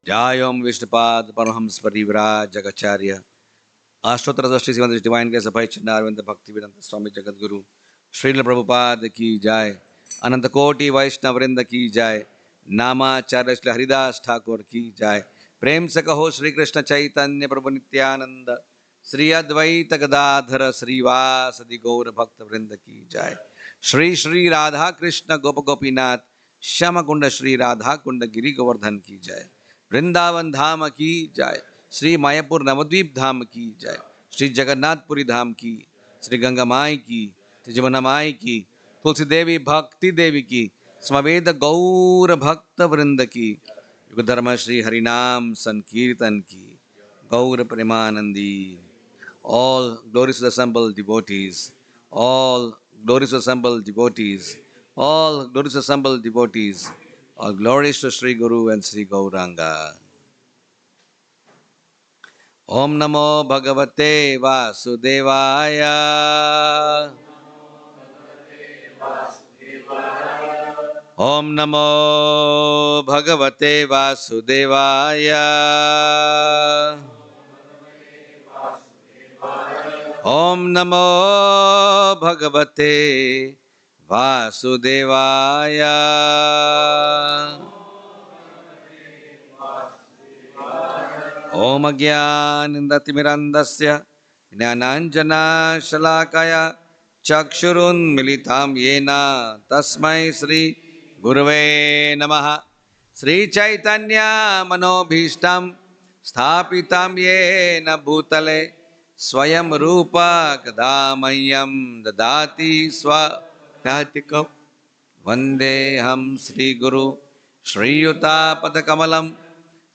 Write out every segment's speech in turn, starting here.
जय ओम विष्णुपाद परमहंस परिव्राज जगच्चार्य अष्टोत्तर दृष्टि श्रीमद डिवाइन के सफाई चंदारविंद भक्ति वेदांत स्वामी जगतगुरु श्रील प्रभुपाद की जय। अनंत कोटि वैष्णव वृंद की जय। नामाचार्य श्री हरिदास ठाकुर की जय। प्रेम से कहो श्री कृष्ण चैतन्य प्रभु नित्यानंद श्री अद्वैत गदाधर श्रीवासदि गौर भक्त वृंद की जय। श्री श्री राधा कृष्ण गोप गोपीनाथ श्याम कुंड श्री राधा कुंड गिरी गोवर्धन की जय। वृंदावन धाम की जय। श्री मायापुर नवद्वीप धाम की जय। श्री जगन्नाथपुरी धाम की, श्री गंगा माई की, श्री जमुना माई की, तुलसी देवी भक्ति देवी की, समवेद गौर भक्त वृंद की, युग धर्म श्री हरिनाम संकीर्तन की, गौर Premanandi. All glorious assembled devotees, all glorious assembled devotees, all glorious assembled devotees, all glories to Sri Guru and Sri Gauranga. Om Namo Bhagavate Vasudevaya. Om Namo Bhagavate Vasudevaya. Om Namo Bhagavate Vasudevaya. Om Agyanandatimmirandasya Jnananjana Shalakaya Chakshurun Militam Yena Tasmai Sri Gurave Namaha. Sri Chaitanya Manobhishtam Sthapitam Yena Bhutale Swayam Rupa Kadamayam Dadati Swakatikam Vandeham Sri Guru Sri Yuta Padakamalam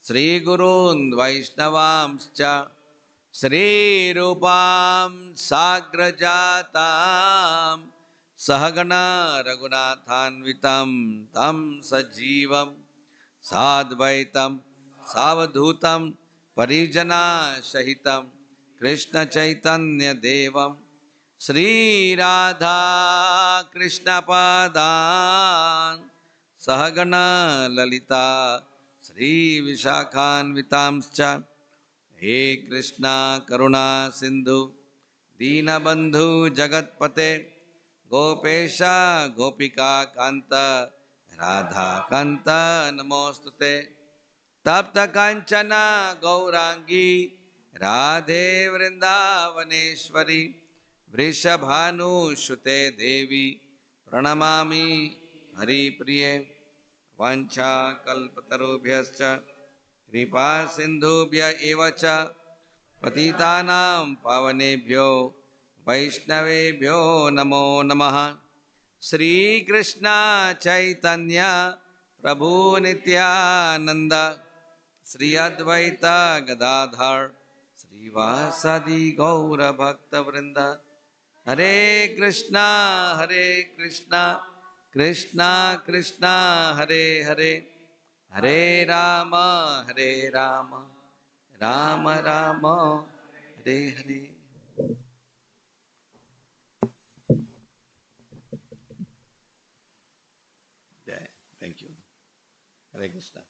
Sri Gurun Vaishnavamscha Sri Rupam Sagrajatam Sahagana Raghunathanvitam Tam Sajivam Sadvaitam Savadhutam Parijana Shahitam Krishna Chaitanya Devam Sri Radha Krishna Padan Sahagana Lalita Sri Vishakhanvitamscha He Krishna Karuna Sindhu Deenabandhu Jagatpate Gopesha Gopika Kanta Radha Kanta Namostute Tapta Kanchana Gaurangi Radhe Vrindavaneshwari Vrishabhanu Shute Devi Pranamami Hari Priye Vancha Kalpatarubhyascha Kripa Sindhubhya Evacha Patitanam Pavanebhyo Vaishnavebhyo Namo Namaha. Sri Krishna Chaitanya Prabhu Nityananda Sri Advaita Gadadhar Sri Vasadi Gaura Bhakta Vrinda. Hare Krishna Krishna Krishna Hare Hare Hare Rama Rama Rama Hare Hare. Yeah, thank you. Hare Krishna.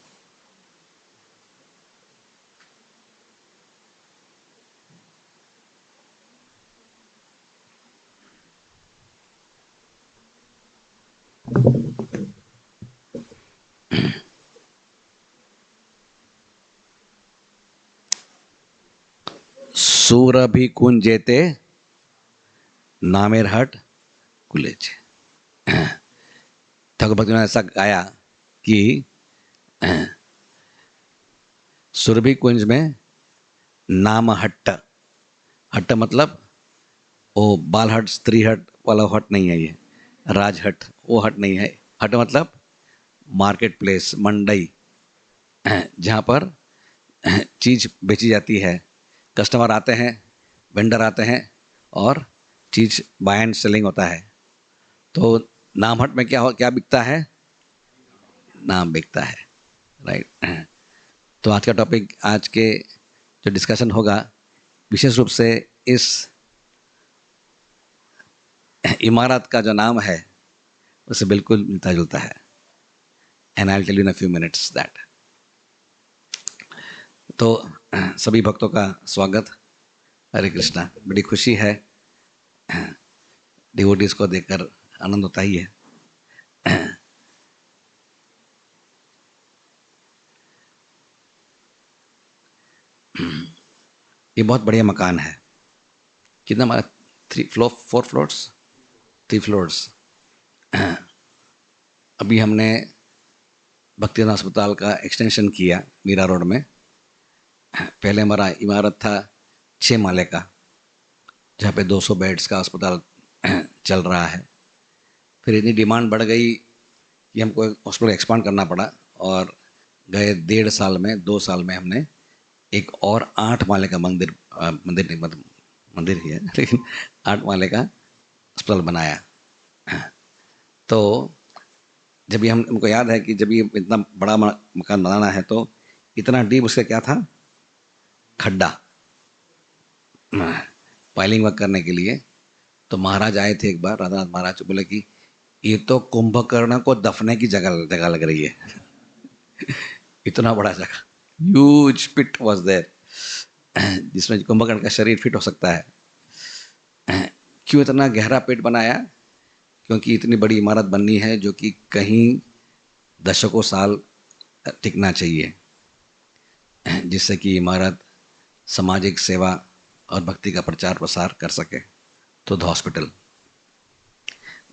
Surbhi कुंजेते नामेर हट कुलेज। ठाकुर भक्ति ने ऐसा गाया कि सुरभि कुंज में नाम हट्ट, हट्ट मतलब वो बाल हट स्त्री हट वाला हट नहीं है, ये राज हट वो हट नहीं है। हट मतलब मार्केट प्लेस, मंडई, जहाँ पर चीज़ बेची जाती है, कस्टमर आते हैं, वेंडर आते हैं और चीज़ बाय एंड सेलिंग होता है। तो नाम हट में क्या बिकता है? नाम बिकता है, राइट। तो आज का टॉपिक, आज के जो डिस्कशन होगा विशेष रूप से इस इमारत का जो नाम है उससे बिल्कुल मिलता जुलता है। And I will tell you in a few minutes that. तो सभी भक्तों का स्वागत। हरे कृष्णा। बड़ी खुशी है, डिवोटीज को देखकर आनंद होता ही है। ये बहुत बढ़िया मकान है। कितना हमारा 4 फ्लोर्स, 3 फ्लोर्स। अभी हमने भक्तिनाथ अस्पताल का एक्सटेंशन किया मीरा रोड में। पहले हमारा इमारत था 6 माले का, जहाँ पे 200 बेड्स का अस्पताल चल रहा है। फिर इतनी डिमांड बढ़ गई कि हमको हॉस्पिटल एक्सपांड करना पड़ा, और गए 1.5 साल में, 2 साल में हमने एक और 8 माले का मंदिर नहीं, मतलब मंदिर ही है लेकिन 8 माले का अस्पताल बनाया। तो जब ये हमको याद है कि जब ये इतना बड़ा मकान बनाना है तो इतना डीप उसका क्या था, खड्डा, पाइलिंग वर्क करने के लिए। तो महाराज आए थे एक बार, राधानाथ महाराज, बोले कि ये तो कुंभकर्ण को दफने की जगह लग रही है। इतना बड़ा जगह, ह्यूज पिट वाज देयर, जिसमें कुंभकर्ण का शरीर फिट हो सकता है। क्यों इतना गहरा पिट बनाया? क्योंकि इतनी बड़ी इमारत बननी है जो कि कहीं दशकों साल टिकना चाहिए, जिससे कि इमारत सामाजिक सेवा और भक्ति का प्रचार प्रसार कर सके। तो द हॉस्पिटल,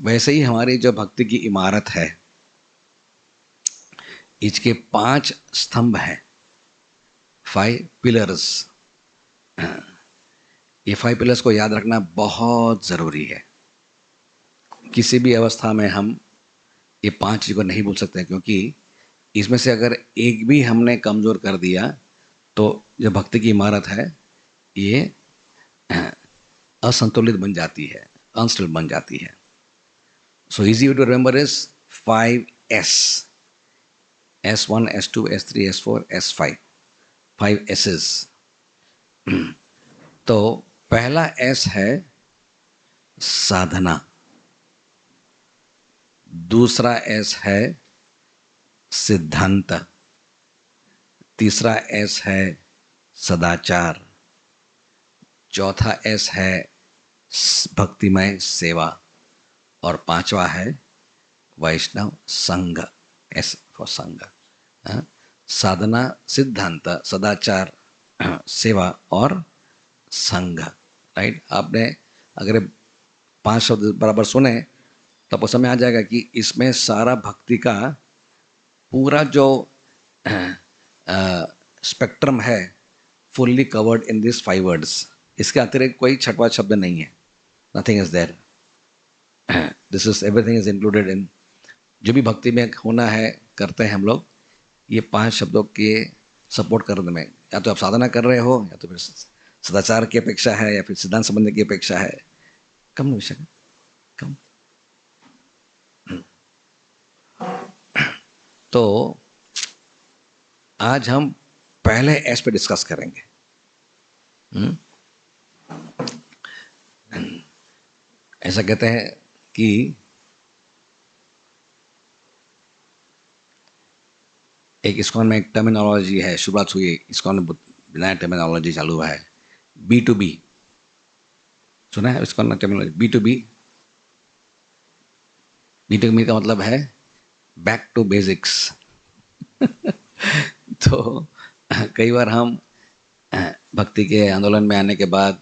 वैसे ही हमारी जो भक्ति की इमारत है, इसके 5 स्तंभ हैं, 5 पिलर्स। ये 5 पिलर्स को याद रखना बहुत ज़रूरी है। किसी भी अवस्था में हम ये 5 चीज़ को नहीं भूल सकते, क्योंकि इसमें से अगर एक भी हमने कमज़ोर कर दिया तो जो भक्ति की इमारत है ये असंतुलित बन जाती है, अनस्टेबल बन जाती है। So easy to remember is 5S, S1, S2, S3, S4, S5, 5 S's। तो पहला S है साधना, दूसरा S है सिद्धांत, तीसरा S है सदाचार, चौथा S है भक्तिमय सेवा, और 5वां है वैष्णव संघ, S फॉर संघ। साधना, सिद्धांत, सदाचार, सेवा और संघ। राइट? आपने अगर 5 शब्द बराबर सुने तो आपको समझ आ जाएगा कि इसमें सारा भक्ति का पूरा जो स्पेक्ट्रम है fully covered in this 5 words. इसके अतिरिक्त कोई छठवां शब्द नहीं है। Nothing is there. This is, everything is included in. जो भी भक्ति में होना है करते हैं हम लोग, ये 5 शब्दों के सपोर्ट करने में, या तो आप साधना कर रहे हो, या तो फिर सदाचार की अपेक्षा है, या फिर सिद्धांत संबंध की अपेक्षा है। कम विषय कम। तो आज हम पहले एस पे डिस्कस करेंगे। ऐसा कहते हैं कि एक इस्कॉन में एक टर्मिनोलॉजी है, शुरुआत हुई इस्कॉन में, नया टर्मिनोलॉजी चालू हुआ है, B2B। सुना है इस्कॉन में टर्मिनोलॉजी B2B? B2B का मतलब है बैक टू बेसिक्स। तो कई बार हम भक्ति के आंदोलन में आने के बाद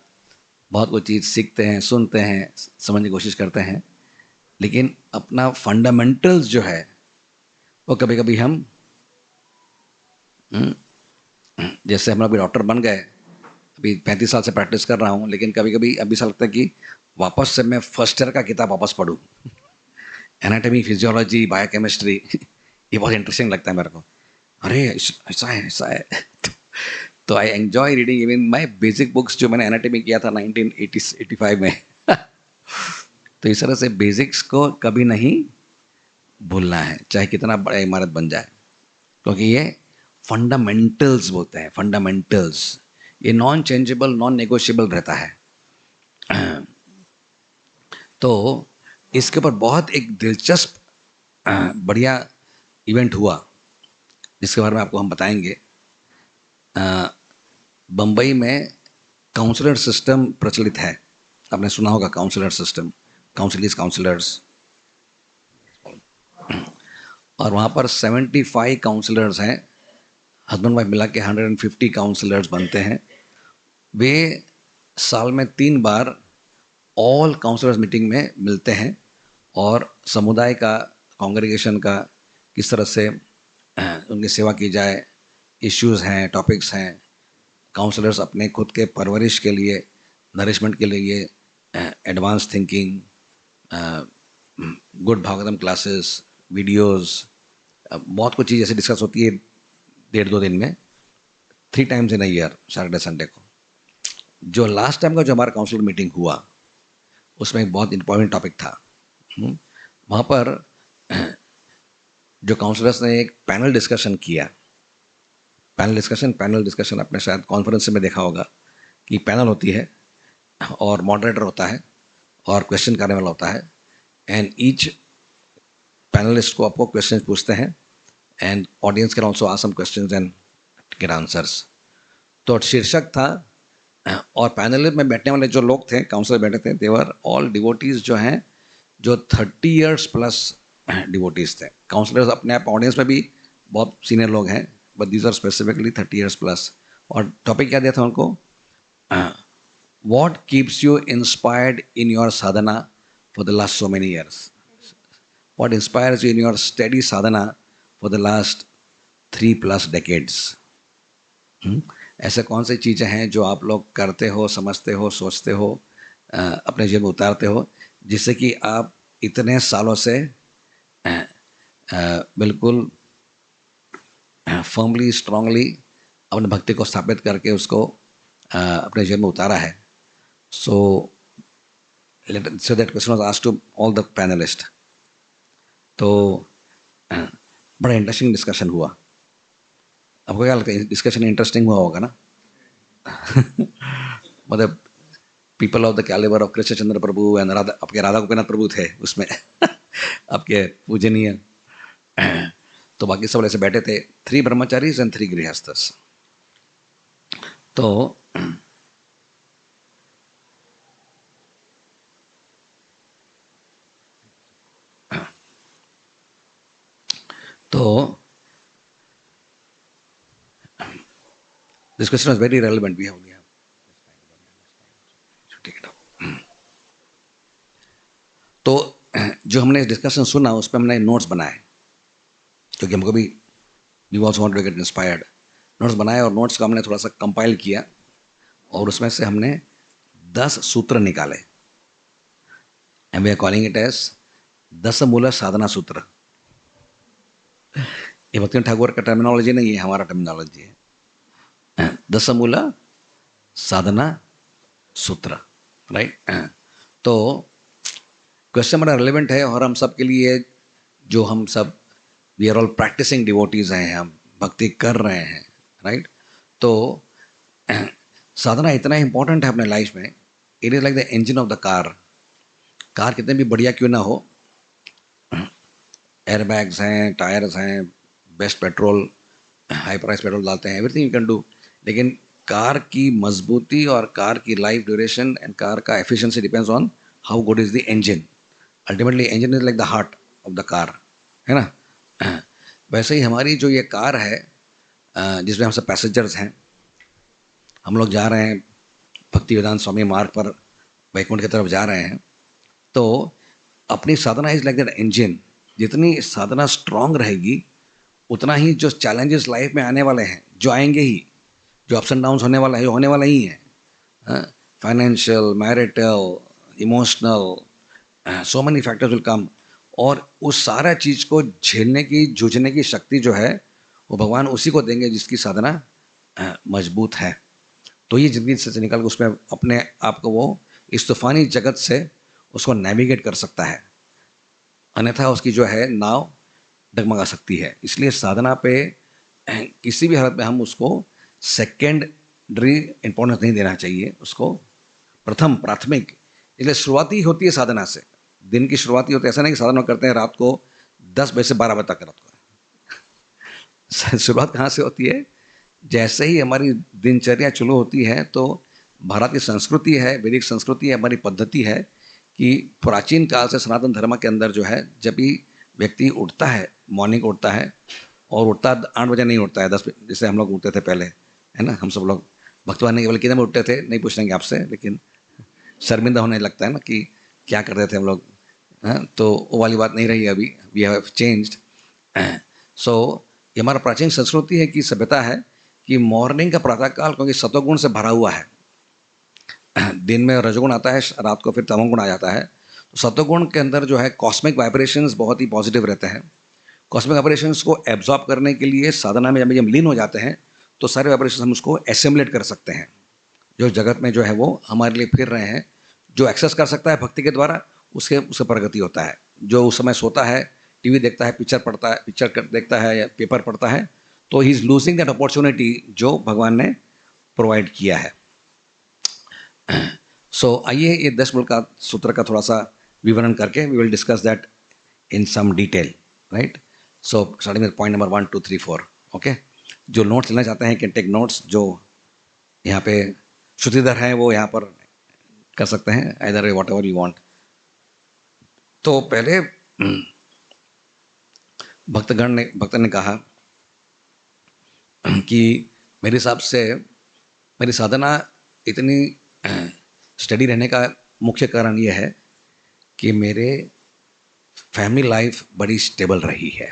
बहुत कुछ चीज़ सीखते हैं, सुनते हैं, समझने की कोशिश करते हैं, लेकिन अपना फंडामेंटल्स जो है वो कभी कभी हम, जैसे हम अभी डॉक्टर बन गए, अभी 35 साल से प्रैक्टिस कर रहा हूँ, लेकिन कभी कभी अभी ऐसा लगता है कि वापस से मैं फर्स्ट ईयर का किताब वापस पढूं। एनाटॉमी, फिजियोलॉजी, बायोकेमिस्ट्री, ये बहुत इंटरेस्टिंग लगता है मेरे को। अरे ऐसा है, ऐसा है। तो I enjoy reading even my basic books, जो मैंने एनाटॉमी किया था 1985 में। तो इस तरह से बेसिक्स को कभी नहीं भूलना है, चाहे कितना बड़ा इमारत बन जाए, क्योंकि ये फंडामेंटल्स बोलते हैं, फंडामेंटल्स। ये नॉन चेंजेबल, नॉन नेगोशिएबल रहता है। तो इसके ऊपर बहुत एक दिलचस्प बढ़िया इवेंट हुआ, जिसके बारे में आपको हम बताएंगे। बम्बई में काउंसलर सिस्टम प्रचलित है, आपने सुना होगा काउंसलर सिस्टम, काउंसलर्स, और वहाँ पर 75 काउंसलर्स हैं, हस्बैंड वाइफ मिला के 150 काउंसलर्स बनते हैं। वे साल में 3 बार ऑल काउंसलर्स मीटिंग में मिलते हैं और समुदाय का, कांग्रेगेशन का किस तरह से उनकी सेवा की जाए, इश्यूज़ हैं, टॉपिक्स हैं, काउंसलर्स अपने खुद के परवरिश के लिए, नरिशमेंट के लिए advance thinking, good Bhagavatam classes, videos, बहुत कुछ चीज़ ऐसे डिस्कस होती है 1.5-2 दिन में, 3 times in a year, Saturday Sunday को। जो लास्ट टाइम का जो हमारा काउंसलर मीटिंग हुआ उसमें एक बहुत इंपॉर्टेंट टॉपिक था। वहाँ पर जो काउंसलर्स ने एक पैनल डिस्कशन किया। पैनल डिस्कशन आपने शायद कॉन्फ्रेंस में देखा होगा कि पैनल होती है और मॉडरेटर होता है और क्वेश्चन करने वाला होता है, एंड ईच पैनलिस्ट को आपको क्वेश्चन पूछते हैं and audience can also ask some questions and get answers. तो शीर्षक था, और पैनल में बैठने वाले जो लोग थे, काउंसलर बैठे थे, देवर ऑल डिवोटीज जो हैं, जो 30 इयर्स प्लस डिवोटीज थे। काउंसलर्स अपने आप ऑडियंस में भी बहुत सीनियर लोग हैं, but these are specifically 30 years plus. और टॉपिक क्या दिया था उनको? What keeps you inspired in your sadhana for the last so many years? What inspires you in your study sadhana for the last 3+ decades? ऐसे कौन सी चीज़ें हैं जो आप लोग करते हो, समझते हो, सोचते हो, अपने जीवन में उतारते हो, जिससे कि आप इतने सालों से बिल्कुल फर्मली, स्ट्रांगली अपने भक्ति को स्थापित करके उसको अपने जीवन में उतारा है। So that question was asked to all the panelist. तो बड़ा इंटरेस्टिंग डिस्कशन हुआ। आपको क्या लगता है, डिस्कशन इंटरेस्टिंग हुआ होगा ना? मतलब people of the calibre of Krishna Chandra Prabhu and Radha, आपके राधा गोपीनाथ प्रभु थे उसमें आपके पूजनीय। तो बाकी सब ऐसे बैठे थे, 3 ब्रह्मचारीज एंड 3 गृहस्थस। तो this question was very relevant. We have तो जो हमने डिस्कशन सुना उस पर हमने नोट्स बनाए, क्योंकि हमको भी we also want to get inspired. Notes बनाए और नोट्स को हमने थोड़ा सा कंपाइल किया और उसमें से हमने 10 सूत्र निकाले, and we are calling it as 10 मूल साधना सूत्र। ये भक्ति ठाकुर का टर्मिनोलॉजी नहीं है, हमारा टर्मिनोलॉजी है। 10 मूल साधना सूत्र, राइट? तो क्वेश्चन बड़ा रिलेवेंट है और हम सब के लिए, जो हम सब we are all practising devotees हैं, हम भक्ति कर रहे हैं, राइट? तो साधना इतना इम्पोर्टेंट है अपने लाइफ में। It is like the engine of the car. Car कितने भी बढ़िया क्यों ना हो, एयरबैग्स हैं, टायर्स हैं, best petrol, high price petrol डालते हैं, एवरीथिंग यू कैन डू, लेकिन कार की मजबूती और कार की लाइफ ड्यूरेशन एंड कार का efficiency depends on how good is the engine. Ultimately engine is like the heart of the car, है ना? वैसे ही हमारी जो ये कार है, जिसमें हम सब पैसेंजर्स हैं, हम लोग जा रहे हैं भक्ति वेदांत स्वामी मार्ग पर, वैकुंठ की तरफ जा रहे हैं। तो अपनी साधना इज लाइक दैट इंजन। जितनी साधना स्ट्रांग रहेगी उतना ही जो चैलेंजेस लाइफ में आने वाले हैं, जो आएंगे ही, जो अप्स एंड डाउन्स होने वाला है, होने वाला ही है, financial, marital, emotional, so many factors will come, और उस सारा चीज़ को झेलने की, जूझने की शक्ति जो है वो भगवान उसी को देंगे जिसकी साधना मजबूत है। तो ये ज़िंदगी से निकल के उसमें अपने आप को वो इस तूफानी जगत से उसको नेविगेट कर सकता है, अन्यथा उसकी जो है नाव डगमगा सकती है। इसलिए साधना पे किसी भी हालत में हम उसको सेकेंडरी इम्पोर्टेंस नहीं देना चाहिए, उसको प्रथम, प्राथमिक। इसलिए शुरुआती होती है साधना से, दिन की शुरुआती होती है। ऐसा नहीं कि साधना करते हैं रात को 10 बजे से 12 बजे तक रात को। शुरुआत कहाँ से होती है? जैसे ही हमारी दिनचर्या शुरू होती है तो भारत की संस्कृति है, वैदिक संस्कृति है, हमारी पद्धति है कि प्राचीन काल से सनातन धर्म के अंदर जो है, जब भी व्यक्ति उठता है, मॉर्निंग उठता है, और उठता 8 बजे नहीं उठता है, 10 जैसे हम लोग उठते थे पहले, है ना। हम सब लोग भक्तवान नहीं, केवल कितने में उठते थे नहीं पूछेंगे आपसे, लेकिन शर्मिंदा होने लगता है ना कि क्या करते थे हम लोग। हाँ, तो वो वाली बात नहीं रही अभी, वी हैव चेंज्ड। सो ये हमारा प्राचीन संस्कृति है कि सभ्यता है कि मॉर्निंग का प्रातःकाल क्योंकि सतोगुण से भरा हुआ है, दिन में रजोगुण आता है, रात को फिर तमोगुण आ जाता है। तो सतोगुण के अंदर जो है कॉस्मिक वाइब्रेशंस बहुत ही पॉजिटिव रहते हैं। कॉस्मिक वाइब्रेशंस को एब्जॉर्ब करने के लिए साधना में जब हम लीन हो जाते हैं तो सारे वाइब्रेशंस हम उसको एसिमुलेट कर सकते हैं। जो जगत में जो है वो हमारे लिए फिर रहे हैं, जो एक्सेस कर सकता है भक्ति के द्वारा, उससे प्रगति होता है। जो उस समय सोता है, टीवी देखता है, पिक्चर देखता है या पेपर पढ़ता है, तो he is losing that opportunity जो भगवान ने प्रोवाइड किया है। सो आइए ये 10 मूल का सूत्र का थोड़ा सा विवरण करके we will discuss that in some detail, right. So starting with point number 1 2 3 4। Okay, जो नोट्स लेना चाहते हैं कैन टेक नोट्स। जो यहाँ पे श्रुतिधर हैं वो यहाँ पर कर सकते हैं, either what ever you want. तो पहले भक्त ने कहा कि मेरे हिसाब से मेरी साधना इतनी स्टडी रहने का मुख्य कारण ये है कि मेरे फैमिली लाइफ बड़ी स्टेबल रही है।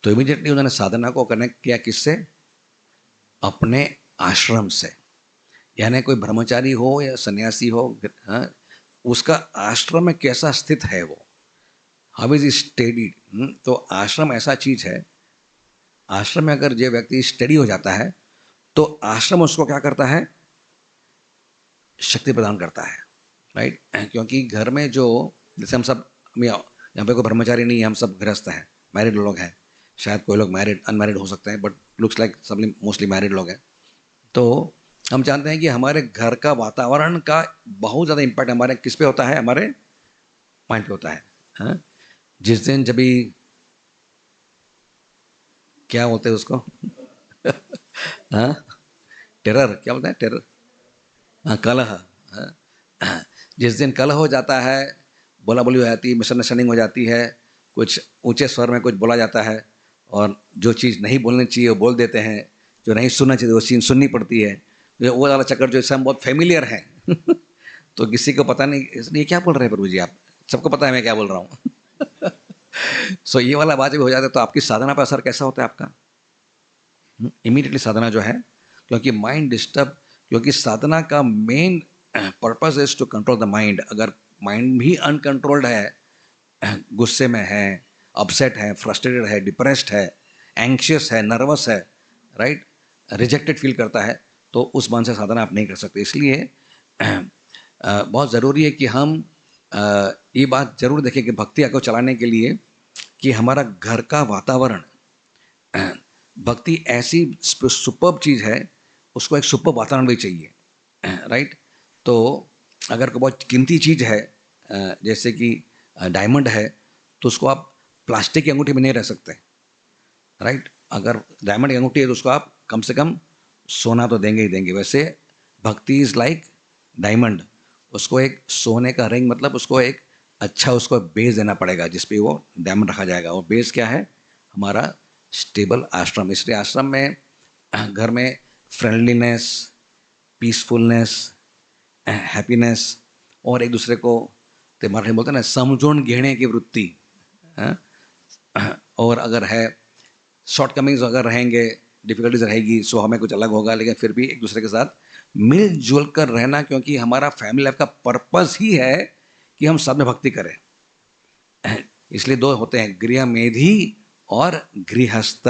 तो इमीडिएटली उन्होंने साधना को कनेक्ट किया किससे? अपने आश्रम से। यानी कोई ब्रह्मचारी हो या सन्यासी हो, हाँ, उसका आश्रम में कैसा स्थित है वो, हाउ इज स्टेडी। तो आश्रम ऐसा चीज है, आश्रम में अगर जो व्यक्ति स्टडी हो जाता है तो आश्रम उसको क्या करता है? शक्ति प्रदान करता है, राइट। क्योंकि घर में जो, जैसे हम सब, यहाँ पे कोई ब्रह्मचारी नहीं है, हम सब गृहस्थ हैं, मैरिड लोग हैं। शायद कोई लोग मैरिड अनमैरिड हो सकते हैं, बट लुक्स लाइक सब मोस्टली मैरिड लोग हैं। तो हम जानते हैं कि हमारे घर का वातावरण का बहुत ज़्यादा इम्पैक्ट हमारे किस पे होता है? हमारे माइंड पे होता है। हाँ? जिस दिन जब भी क्या बोलते हैं उसको हाँ, टेरर, क्या बोलते हैं? टेरर, हाँ, कलह। हाँ? जिस दिन कलह हो जाता है, बोला बोली हो जाती है, मिसअंडरस्टैंडिंग हो जाती है, कुछ ऊंचे स्वर में कुछ बोला जाता है, और जो चीज़ नहीं बोलनी चाहिए वो बोल देते हैं, जो नहीं सुनना चाहिए वो चीज़ सुननी पड़ती है। वो वाला चक्कर जो इससे हम बहुत फेमिलियर हैं तो किसी को पता नहीं, इसलिए क्या बोल रहे हैं प्रभु जी आप, सबको पता है मैं क्या बोल रहा हूँ सो ये वाला बात भी हो जाता है। तो आपकी साधना पर असर कैसा होता है आपका? इमीडिएटली साधना जो है, क्योंकि माइंड डिस्टर्ब, क्योंकि साधना का main purpose is to control the mind. अगर माइंड भी अनकंट्रोल्ड है, गुस्से में है, अपसेट है, फ्रस्ट्रेटेड है, डिप्रेस्ड है, एंग्शियस है, नर्वस है, राइट, रिजेक्टेड फील करता है, तो उस मन से साधना आप नहीं कर सकते। इसलिए बहुत ज़रूरी है कि हम ये बात जरूर देखें कि भक्ति को चलाने के लिए कि हमारा घर का वातावरण, भक्ति ऐसी सुपर्ब चीज़ है, उसको एक सुपर्ब वातावरण भी चाहिए, राइट। तो अगर कोई बहुत कीमती चीज़ है, जैसे कि डायमंड है, तो उसको आप प्लास्टिक की अंगूठी में नहीं रह सकते, राइट। अगर डायमंड की अंगूठी है तो उसको आप कम से कम सोना तो देंगे ही देंगे। वैसे भक्ति इज़ लाइक डायमंड, उसको एक सोने का रिंग, मतलब उसको एक अच्छा उसको बेस देना पड़ेगा जिस पे वो डायमंड रखा जाएगा। वो बेस क्या है? हमारा स्टेबल आश्रम। इसलिए आश्रम में, घर में फ्रेंडलीनेस, पीसफुलनेस, हैप्पीनेस, और एक दूसरे को तो मराठी बोलते हैं ना, समझोन घेने की वृत्ति, और अगर है शॉर्टकमिंग्स अगर रहेंगे, डिफिकल्टीज रहेगी, सो हमें कुछ अलग होगा, लेकिन फिर भी एक दूसरे के साथ मिलजुल कर रहना, क्योंकि हमारा फैमिली लाइफ का पर्पस ही है कि हम सब में भक्ति करें। इसलिए दो होते हैं, गृह मेधी और गृहस्थ।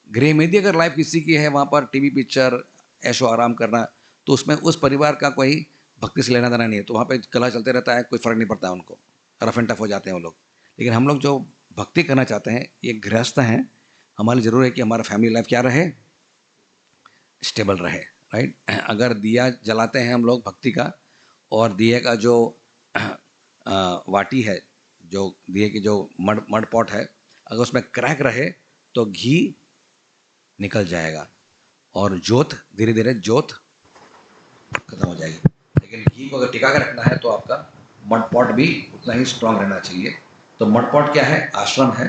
गृह मेधी अगर लाइफ किसी की है, वहाँ पर टीवी पिक्चर ऐशो आराम करना, तो उसमें उस परिवार का कोई भक्ति से लेना देना नहीं है, तो वहाँ पे कला चलते रहता है, कोई फर्क नहीं पड़ता है उनको, रफ एंड टफ हो जाते हैं वो लोग। लेकिन हम लोग जो भक्ति करना चाहते हैं, ये गृहस्थ हैं, हमारी ज़रूर है कि हमारा फैमिली लाइफ क्या रहे? स्टेबल रहे, राइट। अगर दिया जलाते हैं हम लोग भक्ति का, और दिए का जो वाटी है, जो दिए की जो मड पॉट है, अगर उसमें क्रैक रहे तो घी निकल जाएगा, और ज्योत धीरे धीरे ज्योत खत्म हो जाएगी। लेकिन घी को अगर टिका के रखना है तो आपका मड पॉट भी उतना ही स्ट्रांग रहना चाहिए। तो मड पॉट क्या है? आश्रम है,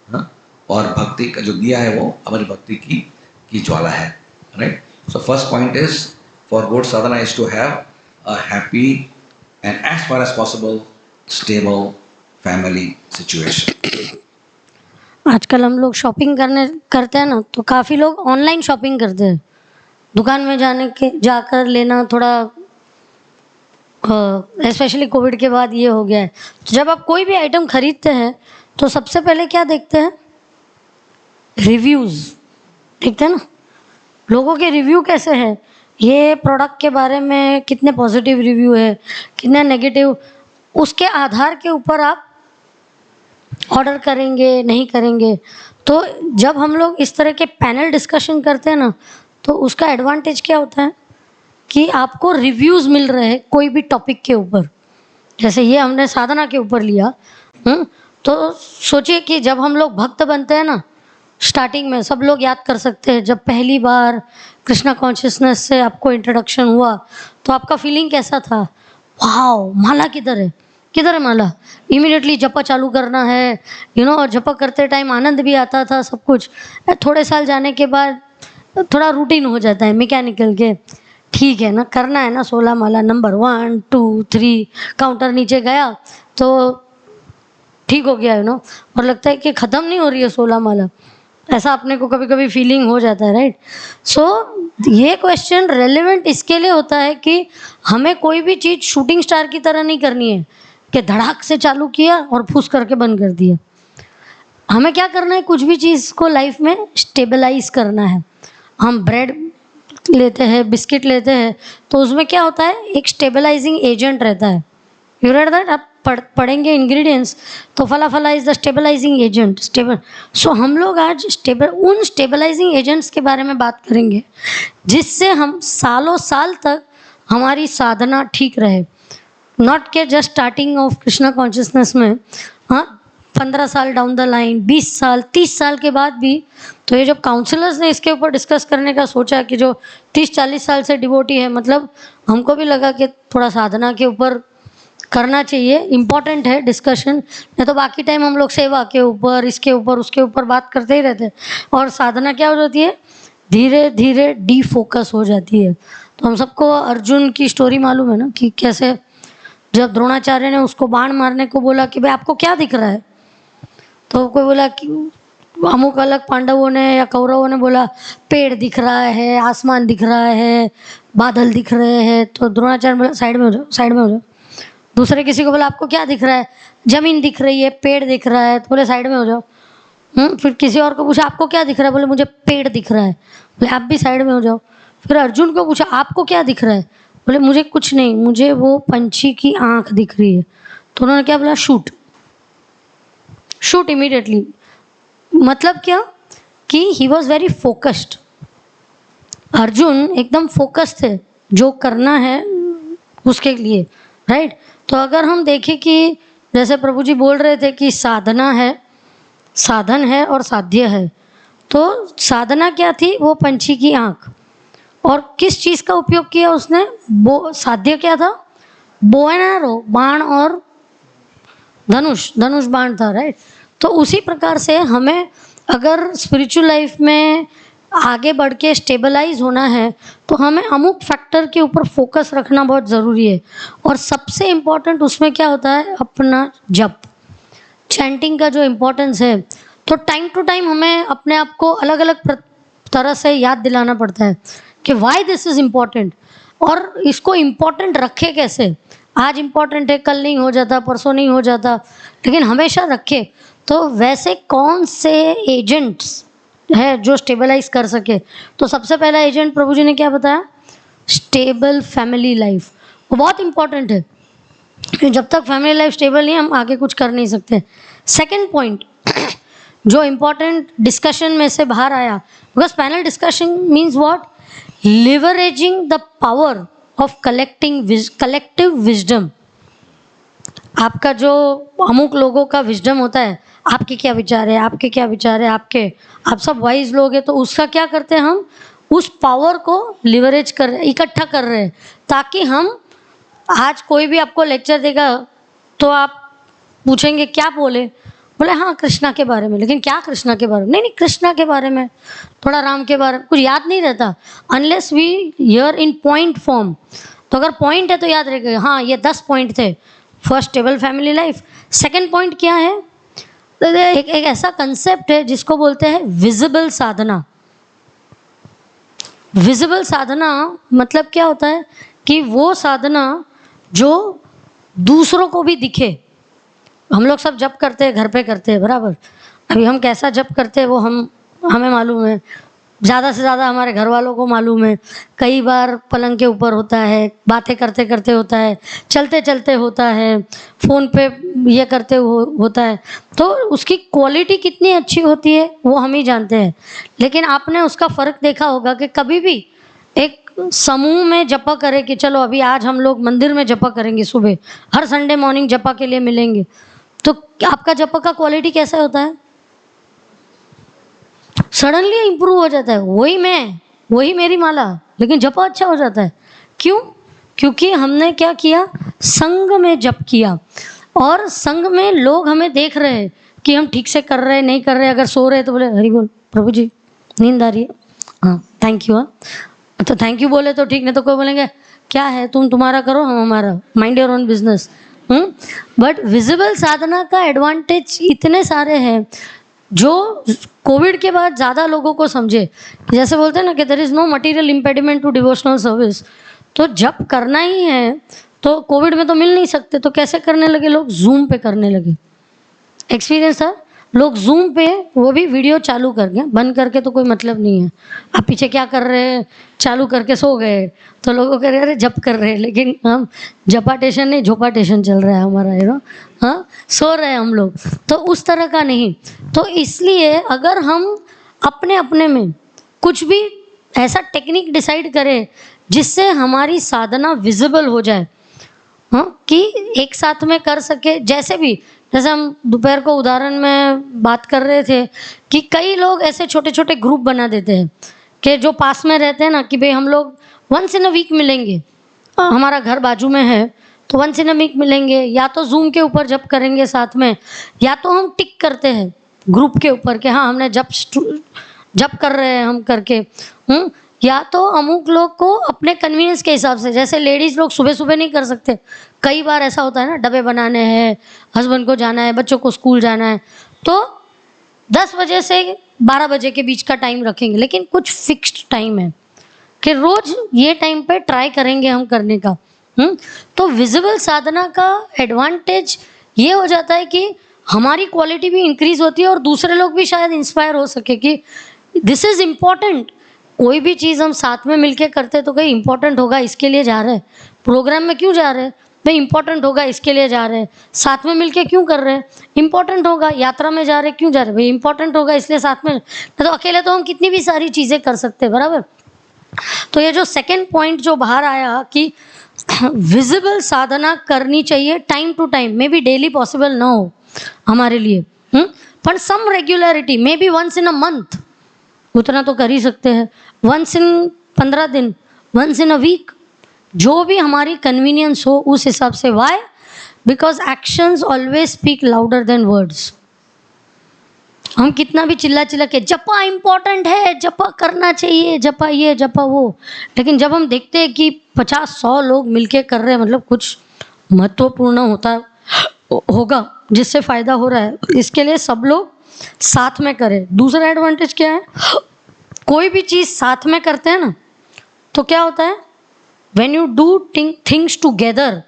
हाँ? और भक्ति का जो दिया है वो हमारी भक्ति की ज्वाला है, right. So first point is for good sadhana is to have a happy and as far as possible stable family situation. आजकल हम लोग शॉपिंग करते हैं ना, तो काफ़ी लोग ऑनलाइन शॉपिंग करते हैं। दुकान में जाकर लेना थोड़ा, स्पेशली कोविड के बाद ये हो गया है। तो जब आप कोई भी आइटम खरीदते हैं तो सबसे पहले क्या देखते हैं? रिव्यूज़ देखते हैं ना, लोगों के रिव्यू कैसे हैं, ये प्रोडक्ट के बारे में कितने पॉजिटिव रिव्यू है, कितने नेगेटिव, उसके आधार के ऊपर आप ऑर्डर करेंगे नहीं करेंगे। तो जब हम लोग इस तरह के पैनल डिस्कशन करते हैं ना, तो उसका एडवांटेज क्या होता है कि आपको रिव्यूज़ मिल रहे हैं कोई भी टॉपिक के ऊपर। जैसे ये हमने साधना के ऊपर लिया, तो सोचिए कि जब हम लोग भक्त बनते हैं ना, स्टार्टिंग में सब लोग याद कर सकते हैं, जब पहली बार कृष्णा कॉन्शियसनेस से आपको इंट्रोडक्शन हुआ तो आपका फीलिंग कैसा था? वाओ, माला किधर है, किधर है माला? इमीडिएटली जपा चालू करना है, और जपा करते टाइम आनंद भी आता था, सब कुछ। थोड़े साल जाने के बाद थोड़ा रूटीन हो जाता है मैकेनिकल के, ठीक है ना, करना है ना 16 माला, नंबर 1 2 3 काउंटर नीचे गया तो ठीक हो गया, और लगता है कि ख़त्म नहीं हो रही है 16 माला, ऐसा अपने को कभी कभी फीलिंग हो जाता है, राइट। सो ये क्वेश्चन रेलेवेंट इसके लिए होता है कि हमें कोई भी चीज़ शूटिंग स्टार की तरह नहीं करनी है कि धड़ाक से चालू किया और फूस करके बंद कर दिया। हमें क्या करना है? कुछ भी चीज़ को लाइफ में स्टेबलाइज करना है। हम ब्रेड लेते हैं, बिस्किट लेते हैं, तो उसमें क्या होता है? एक स्टेबलाइजिंग एजेंट रहता है। You read that? आप पढ़ेंगे इंग्रेडिएंट्स, तो फला फला is the stabilising agent, stable. So हम लोग आज उन स्टेबलाइजिंग एजेंट्स के बारे में बात करेंगे जिससे हम सालों साल तक हमारी साधना ठीक रहे। नॉट के just starting of Krishna consciousness में, हाँ, 15 साल डाउन द लाइन, 20 साल 30 साल के बाद भी। तो ये जब काउंसलर्स ने इसके ऊपर डिस्कस करने का सोचा कि जो 30-40 साल से डिवोटी है, मतलब हमको भी लगा कि थोड़ा साधना के ऊपर करना चाहिए, इम्पॉर्टेंट है डिस्कशन। नहीं तो बाकी टाइम हम लोग सेवा के ऊपर, इसके ऊपर, उसके ऊपर बात करते ही रहते हैं, और साधना क्या हो जाती है? धीरे धीरे डीफोकस हो जाती है। तो हम सबको अर्जुन की स्टोरी मालूम है ना, कि कैसे जब द्रोणाचार्य ने उसको बाण मारने को बोला कि भाई आपको क्या दिख रहा है, तो कोई बोला कि अमुक अलग पांडवों ने या कौरवों ने बोला पेड़ दिख रहा है, आसमान दिख रहा है, बादल दिख रहे हैं। तो द्रोणाचार्य बोला साइड में हो जाओ, साइड में हो जाओ। दूसरे किसी को बोला आपको क्या दिख रहा है? जमीन दिख रही है, पेड़ दिख रहा है, तो बोले साइड में हो जाओ। फिर किसी और को पूछा आपको क्या दिख रहा है? बोले मुझे पेड़ दिख रहा है, बोले आप भी साइड में हो जाओ। फिर अर्जुन को पूछा आपको क्या दिख रहा है? बोले मुझे कुछ नहीं, मुझे वो पंछी की आंख दिख रही है। तो उन्होंने क्या बोला? Shoot, shoot immediately. मतलब क्या कि he was very focused. Arjun एकदम फोकस थे जो करना है उसके लिए, राइट। तो अगर हम देखें कि जैसे प्रभु जी बोल रहे थे कि साधना है, साधन है और साध्य है, तो साधना क्या थी? वो पंछी की आंख। और किस चीज़ का उपयोग किया उसने? साध्य क्या था? बो एंड एरो, बाण और धनुष बाण था, राइट। तो उसी प्रकार से हमें अगर स्पिरिचुअल लाइफ में आगे बढ़ के स्टेबलाइज होना है तो हमें अमुक फैक्टर के ऊपर फोकस रखना बहुत ज़रूरी है। और सबसे इम्पोर्टेंट उसमें क्या होता है? अपना जप, चैंटिंग का जो इम्पोर्टेंस है। तो टाइम टू टाइम हमें अपने आप को अलग अलग तरह से याद दिलाना पड़ता है कि वाई दिस इज़ इम्पॉर्टेंट, और इसको इम्पोर्टेंट रखे कैसे। आज इम्पोर्टेंट है, कल नहीं हो जाता, परसों नहीं हो जाता, लेकिन हमेशा रखे। तो वैसे कौन से एजेंट्स है जो स्टेबलाइज कर सके? तो सबसे पहला एजेंट प्रभु जी ने क्या बताया? Stable family life. वो बहुत इंपॉर्टेंट है, जब तक फैमिली लाइफ स्टेबल नहीं हम आगे कुछ कर नहीं सकते। सेकंड पॉइंट जो इम्पोर्टेंट डिस्कशन में से बाहर आया, because panel discussion means what? Leveraging the power of collective wisdom. आपका जो अमुक लोगों का विजडम होता है, आपके क्या विचार है, आपके क्या विचार है, आप सब वाइज लोग हैं, तो उसका क्या करते हैं हम? उस पावर को लिवरेज कर इकट्ठा कर रहे हैं, ताकि हम आज कोई भी आपको लेक्चर देगा तो आप पूछेंगे क्या बोले, बोले हाँ कृष्णा के बारे में, लेकिन क्या कृष्णा के बारे में, नहीं कृष्णा के बारे में, थोड़ा राम के बारे में, कुछ याद नहीं रहता unless we hear in point form. तो अगर पॉइंट है तो याद रखेगा, हाँ ये 10 पॉइंट थे। First stable family life. Second point क्या है, तो एक ऐसा कंसेप्ट है जिसको बोलते हैं विजिबल साधना। विजिबल साधना मतलब क्या होता है कि वो साधना जो दूसरों को भी दिखे। हम लोग सब जप करते हैं, घर पे करते हैं बराबर, अभी हम कैसा जप करते हैं वो हमें मालूम है, ज़्यादा से ज़्यादा हमारे घर वालों को मालूम है। कई बार पलंग के ऊपर होता है, बातें करते करते होता है, चलते चलते होता है, फ़ोन पे ये करते होता है। तो उसकी क्वालिटी कितनी अच्छी होती है वो हम ही जानते हैं। लेकिन आपने उसका फ़र्क देखा होगा कि कभी भी एक समूह में जपा करे कि चलो अभी आज हम लोग मंदिर में जपा करेंगे, सुबह हर संडे मॉर्निंग जपा के लिए मिलेंगे, तो आपका जपा का क्वालिटी कैसा होता है? सडनली इंप्रूव हो जाता है। वही मेरी माला, लेकिन जपा अच्छा हो जाता है। क्यों? क्योंकि हमने क्या किया, संग में जप किया, और संग में लोग हमें देख रहे हैं कि हम ठीक से कर रहे हैं नहीं कर रहे। अगर सो रहे तो बोले हरि बोल प्रभु जी नींद आ रही है, हाँ थैंक यू। हाँ तो थैंक यू बोले तो ठीक, नहीं तो कोई बोलेंगे क्या है तुम तुम्हारा करो हम हमारा, mind your own business. But visible साधना का एडवांटेज इतने सारे हैं जो कोविड के बाद ज़्यादा लोगों को समझे। जैसे बोलते हैं ना कि there is no material impediment to devotional service. तो जब करना ही है तो कोविड में तो मिल नहीं सकते, तो कैसे करने लगे लोग? जूम पे करने लगे। एक्सपीरियंस था, लोग जूम पे वो भी वीडियो चालू कर गए, बंद करके तो कोई मतलब नहीं है। आप पीछे क्या कर रहे हैं, चालू करके सो गए तो लोगों कह रहे अरे जप कर रहे हैं, लेकिन हम जपाटेशन नहीं झोपाटेशन चल रहा है हमारा, हाँ सो रहे हैं हम लोग। तो उस तरह का नहीं। तो इसलिए अगर हम अपने अपने में कुछ भी ऐसा टेक्निक डिसाइड करें जिससे हमारी साधना विजिबल हो जाए, हाँ कि एक साथ में कर सके। जैसे हम दोपहर को उदाहरण में बात कर रहे थे कि कई लोग ऐसे छोटे छोटे ग्रुप बना देते हैं कि जो पास में रहते हैं ना, कि भाई हम लोग वंस इन अ वीक मिलेंगे, हमारा घर बाजू में है तो वंस इन अ वीक मिलेंगे, या तो जूम के ऊपर जप करेंगे साथ में, या तो हम टिक करते हैं ग्रुप के ऊपर कि हाँ हमने जप कर रहे हैं हम करके। या तो अमुक लोग को अपने कन्वीनियंस के हिसाब से, जैसे लेडीज़ लोग सुबह सुबह नहीं कर सकते, कई बार ऐसा होता है ना, डब्बे बनाने हैं, हस्बैंड को जाना है, बच्चों को स्कूल जाना है, तो 10 बजे से 12 बजे के बीच का टाइम रखेंगे, लेकिन कुछ फिक्स्ड टाइम है कि रोज ये टाइम पे ट्राई करेंगे हम करने का। तो विजिबल साधना का एडवांटेज ये हो जाता है कि हमारी क्वालिटी भी इंक्रीज होती है और दूसरे लोग भी शायद इंस्पायर हो सके कि दिस इज इम्पॉर्टेंट। कोई भी चीज़ हम साथ में मिलके करते तो कहीं इंपॉर्टेंट होगा इसके लिए जा रहे हैं, प्रोग्राम में क्यों जा रहे हैं भाई, इंपॉर्टेंट होगा इसके लिए जा रहे हैं। साथ में मिलके क्यों कर रहे हैं, इंपॉर्टेंट होगा। यात्रा में जा रहे क्यों जा रहे हैं भाई, इंपॉर्टेंट होगा इसलिए साथ में। तो अकेले तो हम कितनी भी सारी चीज़ें कर सकते हैं बराबर। तो ये जो सेकंड पॉइंट जो बाहर आया कि विजिबल साधना करनी चाहिए time to time, maybe daily possible ना हो हमारे लिए, पर some regularity, maybe once in a month, उतना तो कर ही सकते हैं। वंस इन 15 दिन, वंस इन अ वीक, जो भी हमारी कन्वीनियंस हो उस हिसाब से। Why? Because actions always speak louder than words. हम कितना भी चिल्ला के जपा इम्पोर्टेंट है, जपा करना चाहिए, जपा ये जपा वो, लेकिन जब हम देखते हैं कि 50-100 लोग मिलके कर रहे हैं, मतलब कुछ महत्वपूर्ण होगा जिससे फायदा हो रहा है, इसके लिए सब लोग साथ में करें। दूसरा एडवांटेज क्या है, कोई भी चीज़ साथ में करते हैं ना तो क्या होता है, when you do things together,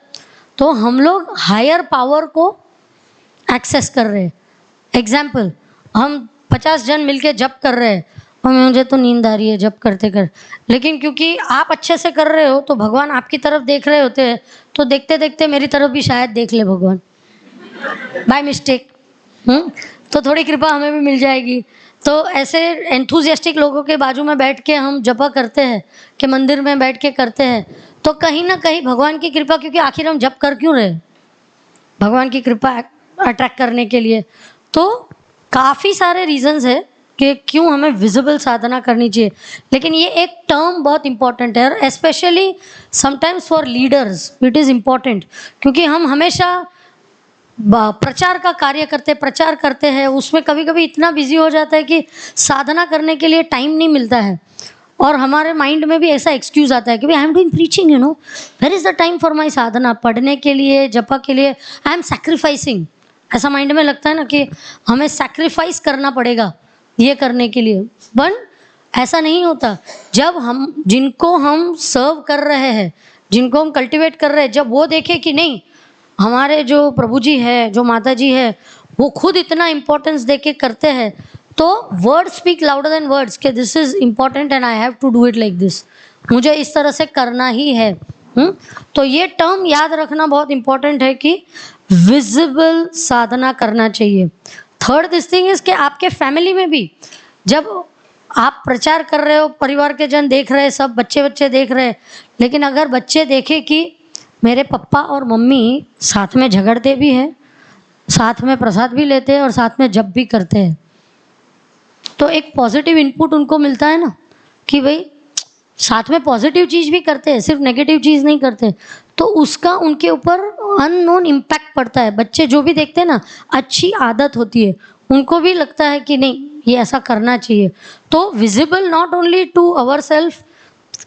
तो हम लोग हायर पावर को एक्सेस कर रहे हैं। एग्जाम्पल, हम 50 जन मिलके जप कर रहे हैं और मुझे तो नींद आ रही है जप करते कर, लेकिन क्योंकि आप अच्छे से कर रहे हो तो भगवान आपकी तरफ देख रहे होते हैं, तो देखते देखते मेरी तरफ भी शायद देख ले भगवान बाय मिस्टेक, तो थोड़ी कृपा हमें भी मिल जाएगी। तो ऐसे एंथुजियास्टिक लोगों के बाजू में बैठ के हम जपा करते हैं कि मंदिर में बैठ के करते हैं, तो कहीं ना कहीं भगवान की कृपा, क्योंकि आखिर हम जप कर क्यों रहे, भगवान की कृपा अट्रैक्ट करने के लिए। तो काफ़ी सारे रीजंस है कि क्यों हमें विजिबल साधना करनी चाहिए, लेकिन ये एक टर्म बहुत इंपॉर्टेंट है, और specially sometimes for leaders it is important, क्योंकि हम हमेशा प्रचार का कार्य प्रचार करते हैं, उसमें कभी कभी इतना बिजी हो जाता है कि साधना करने के लिए टाइम नहीं मिलता है, और हमारे माइंड में भी ऐसा एक्सक्यूज आता है कि भाई I am doing preaching, you know, where is the time for my sadhana, पढ़ने के लिए, जपा के लिए आई एम सैक्रिफाइसिंग, ऐसा माइंड में लगता है ना कि हमें सैक्रिफाइस करना पड़ेगा ये करने के लिए। बट ऐसा नहीं होता। जब हम जिनको हम सर्व कर रहे हैं, जिनको हम कल्टिवेट कर रहे हैं, जब वो देखे कि नहीं हमारे जो प्रभु जी है, जो माता जी है, वो खुद इतना इम्पोर्टेंस दे के करते हैं, तो word speak louder than words कि this is important and I have to do it like this, मुझे इस तरह से करना ही है। तो ये टर्म याद रखना बहुत इम्पोर्टेंट है कि विजिबल साधना करना चाहिए। थर्ड दिस थिंग इज कि आपके फैमिली में भी जब आप प्रचार कर रहे हो, परिवार के जन देख रहे हैं, सब बच्चे देख रहे हैं, लेकिन अगर बच्चे देखे कि मेरे पापा और मम्मी साथ में झगड़ते भी हैं, साथ में प्रसाद भी लेते हैं और साथ में जप भी करते हैं, तो एक पॉजिटिव इनपुट उनको मिलता है ना कि भाई साथ में पॉजिटिव चीज़ भी करते हैं, सिर्फ नेगेटिव चीज़ नहीं करते, तो उसका उनके ऊपर अननोन इम्पैक्ट पड़ता है। बच्चे जो भी देखते हैं ना, अच्छी आदत होती है, उनको भी लगता है कि नहीं ये ऐसा करना चाहिए। तो visible not only to our self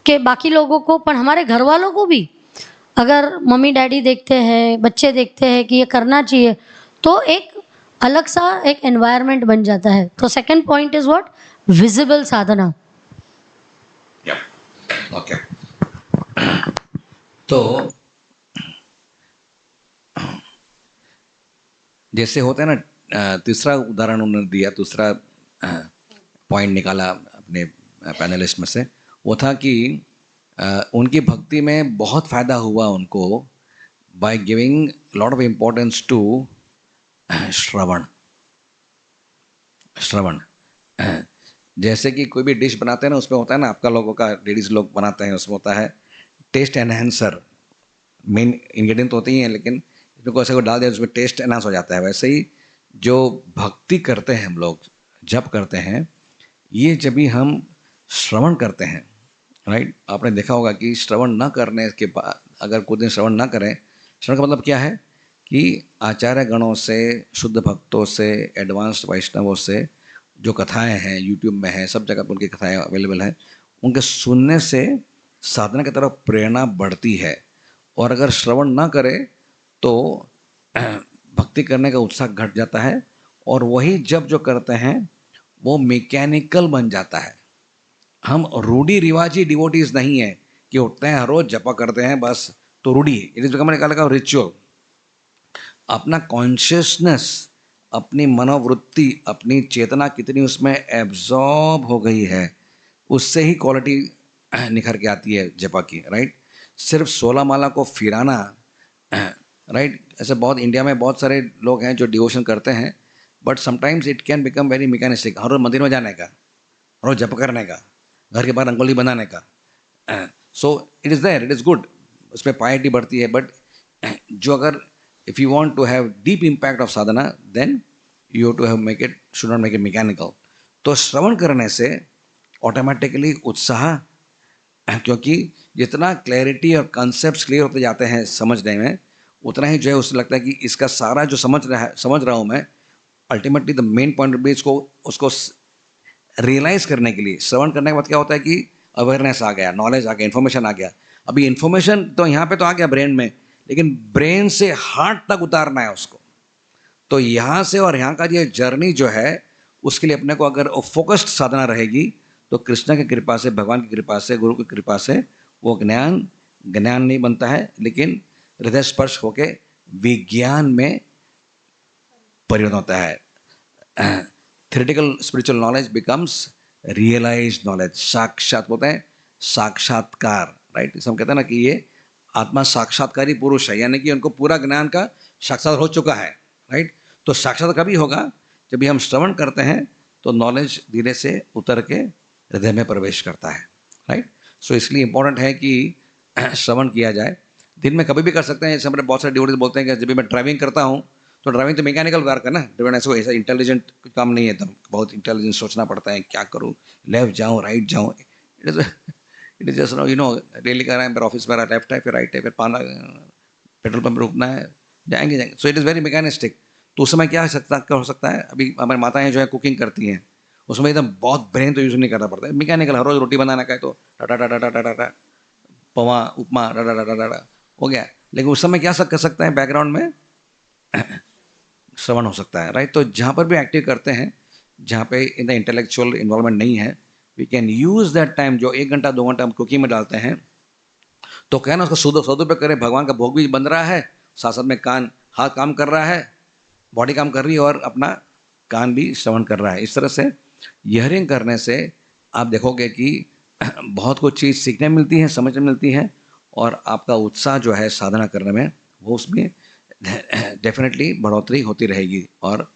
के बाकी लोगों को, पर हमारे घर वालों को भी, अगर मम्मी डैडी देखते हैं, बच्चे देखते हैं कि ये करना चाहिए, तो एक अलग सा एक एनवायरनमेंट बन जाता है। तो second point is what, visible Sadhana. Okay, तो जैसे होता है ना, तीसरा उदाहरण उन्होंने दिया, दूसरा पॉइंट निकाला अपने पैनलिस्ट में से, वो था कि उनकी भक्ति में बहुत फ़ायदा हुआ उनको by giving lot of importance to shravan. जैसे कि कोई भी डिश बनाते हैं ना, उसमें होता है ना, आपका लोगों का, लेडीज़ लोग बनाते हैं, उसमें होता है टेस्ट एनहेंसर, मेन इंग्रेडिएंट तो होते ही हैं, लेकिन इनको ऐसे को डाल दिया उसमें टेस्ट एनहांस हो जाता है। वैसे ही जो भक्ति करते हैं हम लोग, जप करते हैं, ये जब भी हम श्रवण करते हैं, राइट, आपने देखा होगा कि श्रवण न करने के बाद, अगर कुछ दिन श्रवण न करें, श्रवण का मतलब क्या है कि आचार्य गणों से, शुद्ध भक्तों से, एडवांस्ड वैष्णवों से जो कथाएं हैं, यूट्यूब में हैं, सब जगह पर उनकी कथाएं अवेलेबल हैं, उनके सुनने से साधना की तरफ प्रेरणा बढ़ती है। और अगर श्रवण ना करे तो भक्ति करने का उत्साह घट जाता है, और वही जब जो करते हैं वो मैकेनिकल बन जाता है। हम रूढ़ी रिवाजी डिवोटीज नहीं है कि उठते हैं हर रोज जपा करते हैं बस, तो रूढ़ी, it is become like ritual. अपना कॉन्शियसनेस, अपनी मनोवृत्ति, अपनी चेतना कितनी उसमें एब्जॉर्ब हो गई है, उससे ही क्वालिटी निखर के आती है जपा की, राइट। सिर्फ 16 माला को फिराना, राइट, ऐसे बहुत इंडिया में बहुत सारे लोग हैं जो डिवोशन करते हैं, but sometimes it can become very mechanistic. हर रोज मंदिर में जाने का, हर रोज जप करने का, घर के बाहर रंगोली बनाने का, so it is there, it is good, उसमें पायटी बढ़ती है, बट जो अगर if you want to have deep impact of sadhana, then you have to have make it, should not make it mechanical. तो श्रवण करने से ऑटोमेटिकली उत्साह, क्योंकि जितना क्लैरिटी और कॉन्सेप्ट्स क्लियर होते जाते हैं समझने में, उतना ही जो है उससे लगता है कि इसका सारा जो समझ रहा हूँ मैं, अल्टीमेटली द मेन पॉइंट भी उसको रियलाइज़ करने के लिए श्रवण करने के बाद क्या होता है कि अवेयरनेस आ गया, नॉलेज आ गया, इन्फॉर्मेशन आ गया। अभी इन्फॉर्मेशन तो यहाँ पे तो आ गया ब्रेन में, लेकिन ब्रेन से हार्ट तक उतारना है उसको। तो यहाँ से और यहाँ का ये जर्नी जो है, उसके लिए अपने को अगर फोकस्ड साधना रहेगी, तो कृष्ण की कृपा से, भगवान की कृपा से, गुरु की कृपा से वो ज्ञान नहीं बनता है, लेकिन हृदय स्पर्श होके विज्ञान में परिवर्तन होता है। Theoretical spiritual knowledge becomes realised knowledge, साक्षात होते हैं, साक्षात्कार, राइट। इसे हम कहते हैं ना कि ये आत्मा साक्षात्कारी पुरुष है, यानी कि उनको पूरा ज्ञान का साक्षात हो चुका है, राइट। तो साक्षात कभी होगा जब भी हम श्रवण करते हैं, तो नॉलेज धीरे से उतर के हृदय में प्रवेश करता है, राइट। सो इसलिए इम्पोर्टेंट है कि श्रवण किया जाए। दिन में कभी भी कर सकते हैं। जैसे हमारे बहुत सारे डिवोटीज बोलते हैं कि जब भी मैं ड्राइविंग करता हूँ तो ड्राइविंग तो मैकेनिकल वर्क है ना, ड्राइविंग ऐसा इंटेलिजेंट काम नहीं है, एकदम बहुत इंटेलिजेंट सोचना पड़ता है, क्या करूँ, लेफ्ट जाऊँ राइट जाऊँ, इट इज जस्ट डेली कर रहे हैं, फिर ऑफिस में लेफ्ट है फिर राइट है, फिर पाना पेट्रोल पंप रुकना है, जाएंगे। सो इट इज़ वेरी मैकेनिस्टिक। तो उस समय क्या हो सकता है, अभी हमारी माताएं जो है कुकिंग करती हैं, उसमें एकदम बहुत ब्रेन तो यूज़ नहीं करना पड़ता है, मैकेनिकल, हर रोज़ रोटी बनाना का है तो टाटा टाटा टाटा टाटा पवा उपमा टाटा टाटा टाटा हो गया। लेकिन उस समय क्या कर सकता है, बैकग्राउंड में श्रवण हो सकता है, राइट। तो जहाँ पर भी एक्टिव करते हैं, जहाँ पे इन द इंटेलेक्चुअल इन्वॉल्वमेंट नहीं है, we can use that time, जो 1 घंटा 2 घंटा हम कुकिंग में डालते हैं, तो क्या ना उसका सदुपयोग करें, भगवान का भोग भी बन रहा है, साथ साथ में कान हाथ काम कर रहा है, बॉडी काम कर रही है, और अपना कान भी श्रवण कर रहा है। इस तरह से हियरिंग करने से आप देखोगे कि बहुत कुछ चीज़ सीखने मिलती है, समझने मिलती है, और आपका उत्साह जो है साधना करने में, वो उसमें डेफिनेटली बढ़ोतरी होती रहेगी, और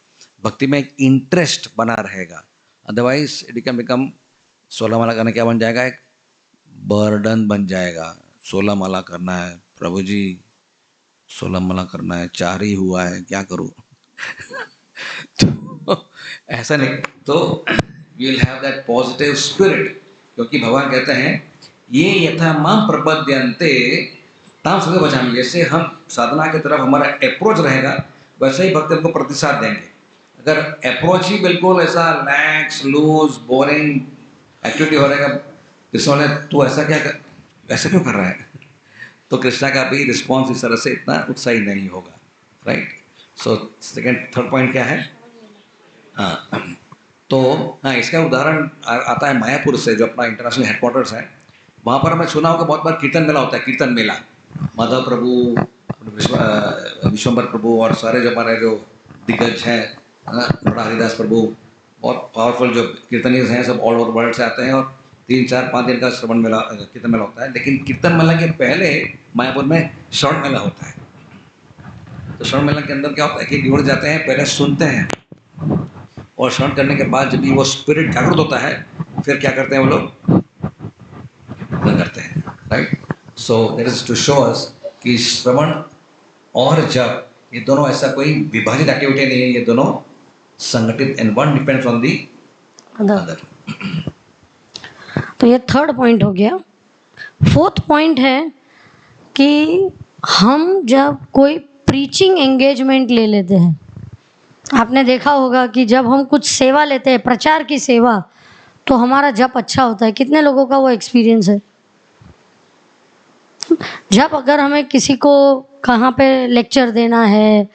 भक्ति में एक इंटरेस्ट बना रहेगा। अदरवाइज इट कैन बिकम 16 माला करना क्या बन जाएगा, एक बर्डन बन जाएगा। 16 माला करना है प्रभु जी, 16 माला करना है, 4 ही हुआ है, क्या करूँ तो ऐसा नहीं, तो you will have that positive spirit, क्योंकि भगवान कहते हैं ये यथा मां प्रपद्यन्ते ताम सदा भजामि। जैसे हम साधना की तरफ हमारा अप्रोच रहेगा, वैसे ही भक्त हमको प्रतिसाद देंगे। अगर अप्रोच ही बिल्कुल ऐसा लैक्स लूज बोरिंग एक्टिविटी हो रहेगा, कृष्ण ने तू ऐसा क्या कर, ऐसा क्यों कर रहा है, तो कृष्णा का भी रिस्पॉन्स इस तरह से इतना उत्साही नहीं होगा, राइट। सो थर्ड पॉइंट क्या है, हाँ, तो हाँ, इसका उदाहरण आता है मायापुर से, जो अपना इंटरनेशनल हेडक्वार्टर्स है, वहाँ पर मैं सुना होगा बहुत बार कीर्तन मेला होता है, कीर्तन मेला, माधव प्रभु, विश्वम्बर प्रभु और सारे जो हमारे जो दिग्गज हैं, बड़ा हरिदास प्रभु, बहुत पावरफुल जो कीर्तनीय हैं, सब ऑल ओवर वर्ल्ड से आते हैं, और 3, 4, 5 दिन का श्रवण मेला, कीर्तन मेला होता है। लेकिन कीर्तन मेला के पहले मायापुर में श्रवण मेला होता है। तो श्रवण मेला के अंदर क्या होता है कि डिवोटी जाते हैं, पहले सुनते हैं, और श्रवण करने के बाद जब भी वो स्पिरिट जागृत होता है, फिर क्या करते हैं वो लोग, करते हैं, right. So that is to show us कि श्रवण और जप, ये दोनों ऐसा कोई विभाजित एक्टिविटी नहीं है, ये दोनों संगठित, and one depends on the other. तो ये थर्ड पॉइंट हो गया। फोर्थ पॉइंट है कि हम जब कोई प्रीचिंग एंगेजमेंट ले लेते हैं, आपने देखा होगा कि जब हम कुछ सेवा लेते हैं, प्रचार की सेवा, तो हमारा जप अच्छा होता है। कितने लोगों का वो एक्सपीरियंस है? जब अगर हमें किसी को कहाँ पे लेक्चर देना है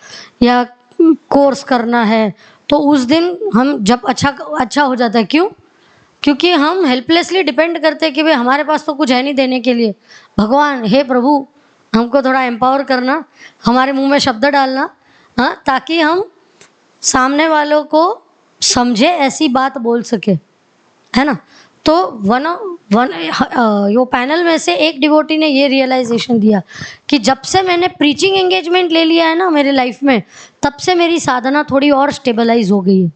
या कोर्स करना है, तो उस दिन हम जब अच्छा हो जाता है। क्यों? क्योंकि हम हेल्पलेसली डिपेंड करते हैं कि भाई हमारे पास तो कुछ है नहीं देने के लिए। भगवान, हे प्रभु, हमको थोड़ा एम्पावर करना, हमारे मुंह में शब्द डालना, हाँ, ताकि हम सामने वालों को समझे, ऐसी बात बोल सके, है ना। तो यो पैनल में से एक डिवोटी ने ये रियलाइजेशन दिया कि जब से मैंने प्रीचिंग एंगेजमेंट ले लिया है ना मेरे लाइफ में, तब से मेरी साधना थोड़ी और स्टेबलाइज हो गई है।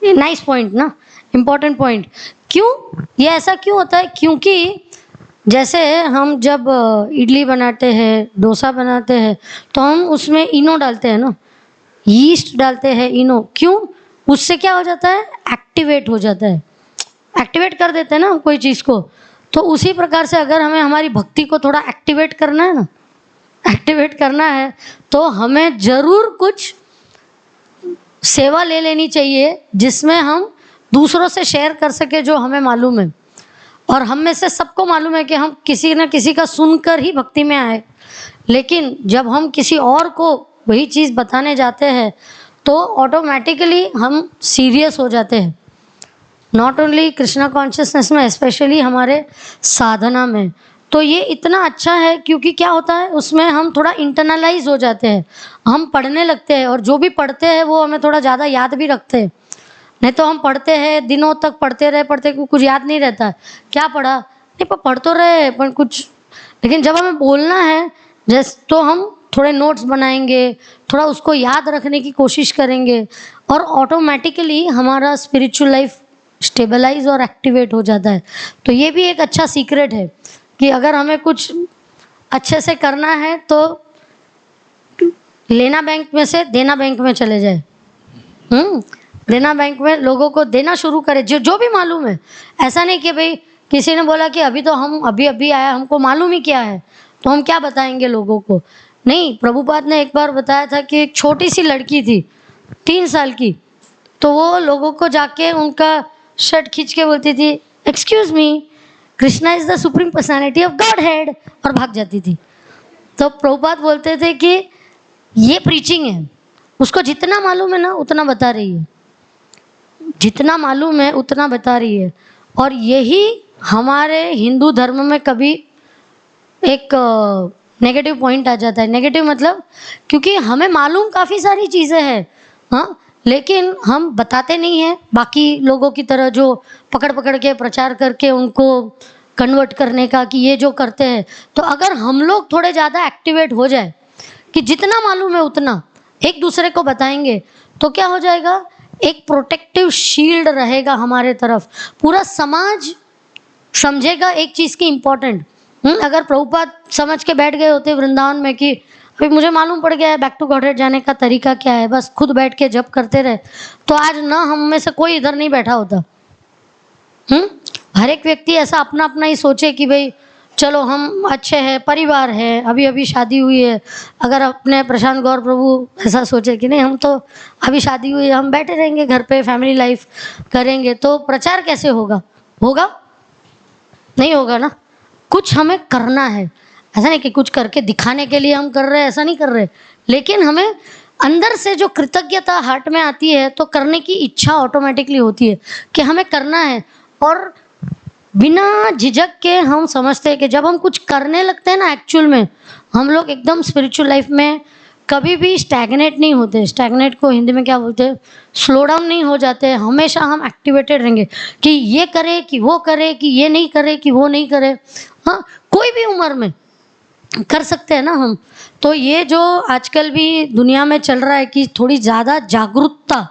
ये नाइस पॉइंट ना, इम्पॉर्टेंट पॉइंट। क्यों ये ऐसा क्यों होता है? क्योंकि जैसे हम जब इडली बनाते हैं, डोसा बनाते हैं, तो हम उसमें इनो डालते हैं ना, यीस्ट डालते हैं, इनो। क्यों? उससे क्या हो जाता है? एक्टिवेट हो जाता है, एक्टिवेट कर देते हैं ना हम कोई चीज़ को। तो उसी प्रकार से अगर हमें हमारी भक्ति को थोड़ा एक्टिवेट करना है ना, एक्टिवेट करना है, तो हमें ज़रूर कुछ सेवा ले लेनी चाहिए जिसमें हम दूसरों से शेयर कर सके जो हमें मालूम है। और हम में से सबको मालूम है कि हम किसी न किसी का सुनकर ही भक्ति में आए, लेकिन जब हम किसी और को वही चीज़ बताने जाते हैं तो ऑटोमेटिकली हम सीरियस हो जाते हैं। नॉट ओनली कृष्णा कॉन्शियसनेस में, स्पेशली हमारे साधना में। तो ये इतना अच्छा है क्योंकि क्या होता है उसमें हम थोड़ा इंटरनलाइज हो जाते हैं, हम पढ़ने लगते हैं, और जो भी पढ़ते हैं वो हमें थोड़ा ज़्यादा याद भी रखते हैं। नहीं तो हम पढ़ते हैं, दिनों तक पढ़ते कुछ याद नहीं रहता है, क्या पढ़ा नहीं, पर पढ़ तो रहे पर कुछ। लेकिन जब हमें बोलना है जैसे, तो हम थोड़े नोट्स बनाएंगे, थोड़ा उसको याद रखने की कोशिश करेंगे, और ऑटोमेटिकली हमारा स्पिरिचुअल लाइफ स्टेबलाइज और एक्टिवेट हो जाता है। तो ये भी एक अच्छा सीक्रेट है कि अगर हमें कुछ अच्छे से करना है तो लेना बैंक में से देना बैंक में चले जाए। देना बैंक में लोगों को देना शुरू करे, जो जो भी मालूम है। ऐसा नहीं कि भाई किसी ने बोला कि अभी तो हम अभी अभी आया, हमको मालूम ही क्या है, तो हम क्या बताएंगे लोगों को। नहीं, प्रभुपाद ने एक बार बताया था कि एक छोटी सी लड़की थी 3 साल की, तो वो लोगों को जाके उनका शर्ट खींच के बोलती थी, excuse me, Krishna is the supreme personality of God head, और भाग जाती थी। तो प्रभुपाद बोलते थे कि ये प्रीचिंग है, उसको जितना मालूम है ना उतना बता रही है, जितना मालूम है उतना बता रही है। और यही हमारे हिंदू धर्म में कभी एक नेगेटिव पॉइंट आ जाता है। नेगेटिव मतलब क्योंकि हमें मालूम काफ़ी सारी चीज़ें हैं, हाँ, लेकिन हम बताते नहीं हैं बाकी लोगों की तरह, जो पकड़ पकड़ के प्रचार करके उनको कन्वर्ट करने का कि ये जो करते हैं। तो अगर हम लोग थोड़े ज़्यादा एक्टिवेट हो जाए कि जितना मालूम है उतना एक दूसरे को बताएंगे, तो क्या हो जाएगा, एक प्रोटेक्टिव शील्ड रहेगा हमारे तरफ। पूरा समाज समझेगा एक चीज़ की इम्पोर्टेंट। अगर प्रभुपाद समझ के बैठ गए होते वृंदावन में कि अभी मुझे मालूम पड़ गया है बैक टू गॉडहेड जाने का तरीका क्या है, बस खुद बैठ के जप करते रहे, तो आज ना हम में से कोई इधर नहीं बैठा होता। हर एक व्यक्ति ऐसा अपना अपना ही सोचे कि भाई चलो हम अच्छे हैं, परिवार है, अभी अभी शादी हुई है। अगर अपने प्रशांत गौर प्रभु ऐसा सोचे कि नहीं हम तो अभी शादी हुई है, हम बैठे रहेंगे घर पे, फैमिली लाइफ करेंगे, तो प्रचार कैसे होगा? होगा नहीं होगा ना। कुछ हमें करना है, ऐसा नहीं कि कुछ करके दिखाने के लिए हम कर रहे हैं, ऐसा नहीं कर रहे, लेकिन हमें अंदर से जो कृतज्ञता हार्ट में आती है तो करने की इच्छा ऑटोमेटिकली होती है कि हमें करना है। और बिना झिझक के हम समझते हैं कि जब हम कुछ करने लगते हैं ना, एक्चुअल में हम लोग एकदम स्पिरिचुअल लाइफ में कभी भी स्टैग्नेट नहीं होते। स्टैग्नेट को हिंदी में क्या बोलते हैं? स्लो डाउन नहीं हो जाते। हमेशा हम एक्टिवेटेड रहेंगे कि ये करे कि वो करे, कि ये नहीं करे कि वो नहीं करे। हाँ, कोई भी उम्र में कर सकते हैं ना हम। तो ये जो आजकल भी दुनिया में चल रहा है कि थोड़ी ज़्यादा जागरूकता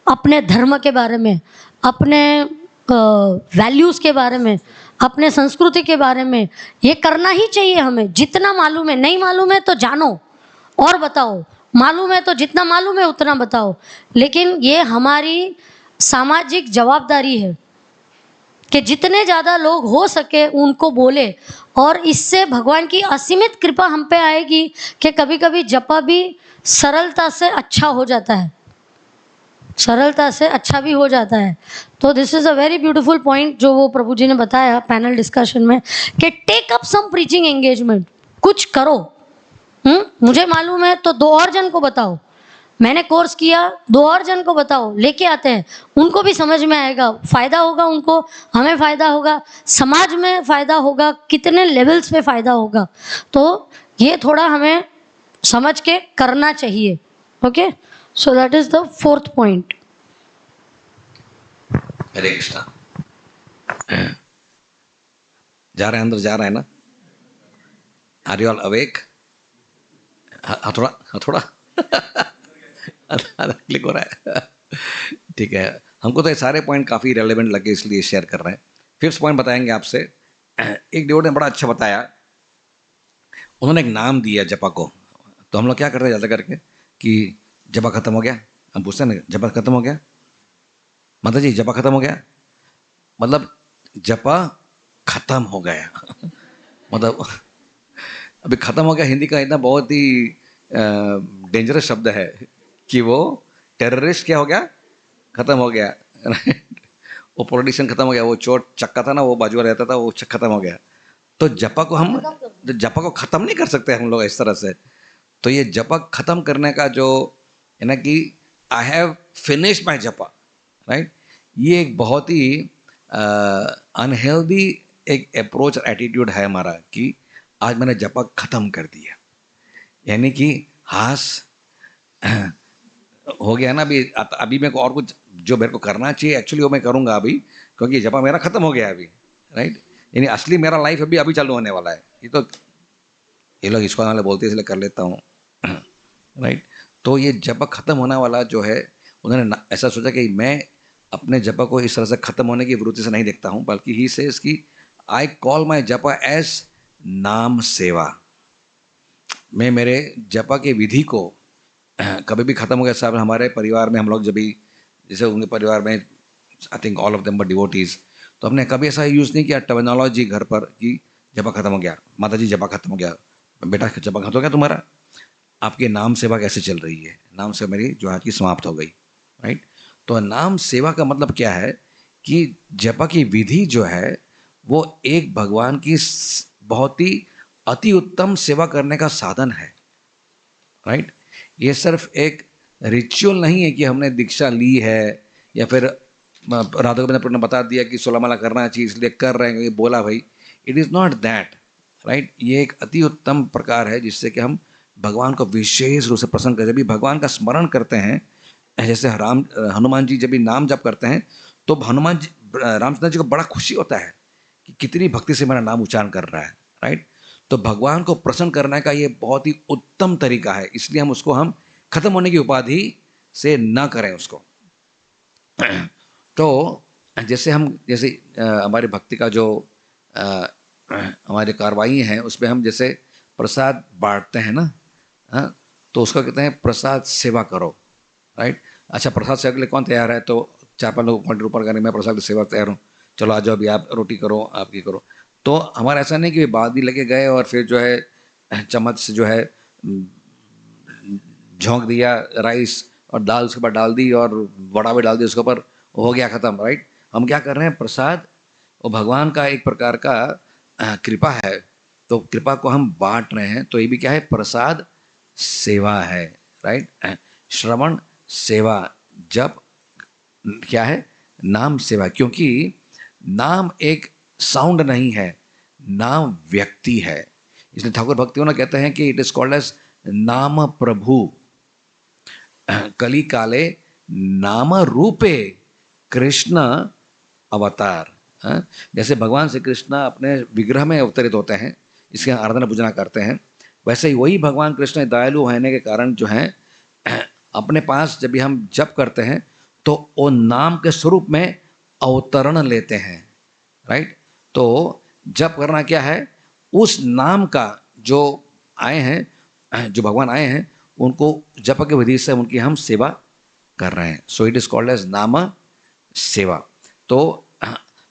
अपने धर्म के बारे में, अपने वैल्यूज़ के बारे में, अपने संस्कृति के बारे में, ये करना ही चाहिए हमें। जितना मालूम है, नहीं मालूम है तो जानो और बताओ, मालूम है तो जितना मालूम है उतना बताओ। लेकिन ये हमारी सामाजिक जवाबदारी है कि जितने ज़्यादा लोग हो सके उनको बोले, और इससे भगवान की असीमित कृपा हम पे आएगी कि कभी कभी जपा भी सरलता से अच्छा हो जाता है, सरलता से अच्छा भी हो जाता है। तो this is a very beautiful point जो वो प्रभु जी ने बताया पैनल डिस्कशन में कि take up some preaching engagement, कुछ करो। मुझे मालूम है तो 2 और जन को बताओ, मैंने कोर्स किया 2 और जन को बताओ, लेके आते हैं, उनको भी समझ में आएगा, फ़ायदा होगा उनको, हमें फ़ायदा होगा, समाज में फ़ायदा होगा, कितने लेवल्स पे फ़ायदा होगा। तो ये थोड़ा हमें समझ के करना चाहिए। Okay, so that is the 4th point. Hare Krishna. जा रहे हैं, अंदर जा रहा है ना? Are you all awake? हथौड़ा हथौड़ा आधा क्लिक हो रहा है। ठीक है, हमको तो ये सारे पॉइंट काफ़ी रेलेवेंट लगे इसलिए शेयर कर रहे हैं। 5th पॉइंट बताएंगे आपसे। एक डिवोटी ने बड़ा अच्छा बताया, उन्होंने एक नाम दिया जपा को। तो हम लोग क्या करते हैं ज़्यादा करके कि जपा खत्म हो गया, हम पूछते हैं ना जपा खत्म हो गया, माता जी जपा खत्म हो गया, मतलब जपा खत्म हो गया मतलब अभी खत्म हो गया हिंदी का इतना बहुत ही डेंजरस शब्द है कि वो टेररिस्ट क्या हो गया, खत्म हो गया वो पॉलिटिशियन खत्म हो गया, वो चोट चक्का था ना, वो बाजू रहता था, वो खत्म हो गया। तो जपा को हम जपा को ख़त्म नहीं कर सकते हम लोग इस तरह से। तो ये जपा ख़त्म करने का जो है ना कि आई हैव फिनिश्ड माई जपा, राइट, ये एक बहुत ही अनहेल्दी एक अप्रोच एटीट्यूड है हमारा कि आज मैंने जपा ख़त्म कर दिया, यानी कि हास हो गया ना, अभी मेरे को और कुछ जो मेरे को करना चाहिए एक्चुअली वो मैं करूँगा अभी, क्योंकि जपा मेरा ख़त्म हो गया अभी, राइट। यानी असली मेरा लाइफ अभी अभी चालू होने वाला है। ये तो ये लोग इसको वाले बोलते हैं इसलिए कर लेता हूँ, राइट। तो ये जपा ख़त्म होने वाला जो है, उन्होंने ऐसा सोचा कि मैं अपने जपा को इस तरह से ख़त्म होने की वृत्ति से नहीं देखता हूँ, बल्कि ही सेज कि आई कॉल माई जपा एज नाम सेवा। मैं मेरे जपा के विधि को कभी भी ख़त्म हो गया साहब। हमारे परिवार में हम लोग जब भी, जैसे उनके परिवार में I think all of them were devotees, तो हमने कभी ऐसा यूज़ नहीं किया टर्मिनोलॉजी घर पर कि जपा खत्म हो गया, माता जी जपा खत्म हो गया, बेटा जपा खत्म हो गया तुम्हारा, आपकी नाम सेवा कैसे चल रही है? नाम सेवा मेरी जो आज की समाप्त हो गई, राइट। तो नाम सेवा का मतलब क्या है कि जपा की विधि जो है वो एक भगवान की बहुत ही अति उत्तम सेवा करने का साधन है, राइट। ये सिर्फ एक रिचुअल नहीं है कि हमने दीक्षा ली है या फिर राधा गोविंद ने बता दिया कि 16 माला करना चाहिए इसलिए कर रहे हैं, बोला भाई, it is not that, right. ये एक अति उत्तम प्रकार है जिससे कि हम भगवान को विशेष रूप से प्रसन्न करते हैं। जब भी भगवान का स्मरण करते हैं, जैसे हनुमान जी जब भी नाम जप करते हैं तो हनुमान जी, रामचंद्र जी को बड़ा खुशी होता है कि कितनी भक्ति से मेरा नाम उच्चारण कर रहा है, राइट। तो भगवान को प्रसन्न करने का ये बहुत ही उत्तम तरीका है, इसलिए हम उसको हम खत्म होने की उपाधि से न करें उसको। तो जैसे हमारी भक्ति का जो हमारी कार्रवाई हैं उसमें हम जैसे प्रसाद बांटते हैं ना, हाँ, तो उसका कहते हैं प्रसाद सेवा करो, राइट। अच्छा, प्रसाद सेवा के लिए कौन तैयार है? तो 4-5 लोग पॉइंट ऊपर करें, मैं प्रसाद की सेवा तैयार हूँ, चलो आ जाओ, अभी आप रोटी करो, आप ये करो। तो हमारा ऐसा नहीं कि बाद ही लगे गए और फिर जो है चम्मच से जो है झोंक दिया राइस और दाल उसके ऊपर डाल दी और वड़ा भी डाल दिया उसके ऊपर, हो गया ख़त्म, राइट। हम क्या कर रहे हैं? प्रसाद वो भगवान का एक प्रकार का कृपा है, तो कृपा को हम बांट रहे हैं, तो ये भी क्या है? प्रसाद सेवा है, राइट। श्रवण सेवा, जप क्या है? नाम सेवा, क्योंकि नाम एक साउंड नहीं है, नाम व्यक्ति है। इसलिए ठाकुर भक्तियों ने कहते हैं कि इट इज कॉल्ड एज नाम प्रभु कली काले नाम रूपे कृष्ण अवतार। जैसे भगवान श्री कृष्ण अपने विग्रह में अवतरित होते हैं, इसके आराधना पूजना करते हैं, वैसे ही वही भगवान कृष्ण दयालु होने के कारण जो है अपने पास जब भी हम जप करते हैं तो वो नाम के स्वरूप में अवतरण लेते हैं, राइट। तो जप करना क्या है? उस नाम का जो आए हैं, जो भगवान आए हैं, उनको जप के विधि से उनकी हम सेवा कर रहे हैं। So it is called as naam seva. तो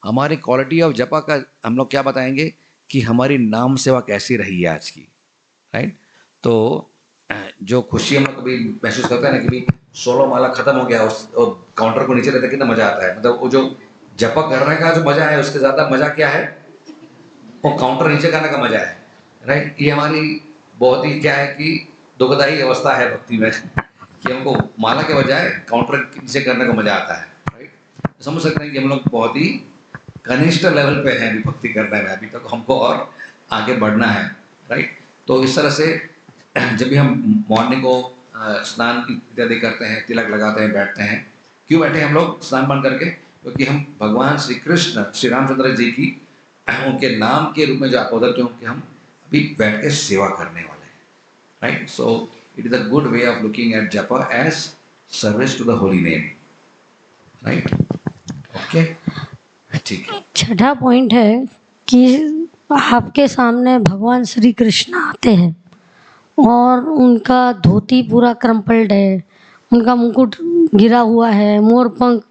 हमारी क्वालिटी ऑफ जपा का हम लोग क्या बताएंगे कि हमारी नाम सेवा कैसी रही है आज की, राइट। तो जो खुशी हम लोग कभी महसूस करते हैं ना कि भाई 16 माला खत्म हो गया, उस काउंटर को नीचे रहते कितना मजा आता है, मतलब वो जो जपा करने का जो मजा है उसके ज़्यादा मजा क्या है? वो काउंटर नीचे करने का मजा है, राइट। ये हमारी बहुत ही क्या है कि दुखदायी अवस्था है भक्ति में कि हमको माला के बजाय काउंटर नीचे करने का मजा आता है, राइट। समझ सकते हैं कि हम लोग बहुत ही कनिष्ठ लेवल पे हैं अभी भक्ति करने में, अभी तक हमको और आगे बढ़ना है, राइट। तो इस तरह से जब भी हम मॉर्निंग को स्नान इत्यादि करते हैं, तिलक लगाते हैं, बैठते हैं, क्यों बैठे हम लोग स्नान बंद करके? क्योंकि हम भगवान श्री कृष्ण श्री रामचंद्र जी की उनके नाम के रूप में जो अवतरते हैं उनके हम अभी बैठ के सेवा करने वाले हैं, right. So it is a good way of looking at japa as service to the holy name, right. Okay, ठीक है। छठा पॉइंट है कि आपके सामने भगवान श्री कृष्ण आते हैं और उनका धोती पूरा क्रम्पल्ड है, उनका मुकुट गिरा हुआ है, मोर पंख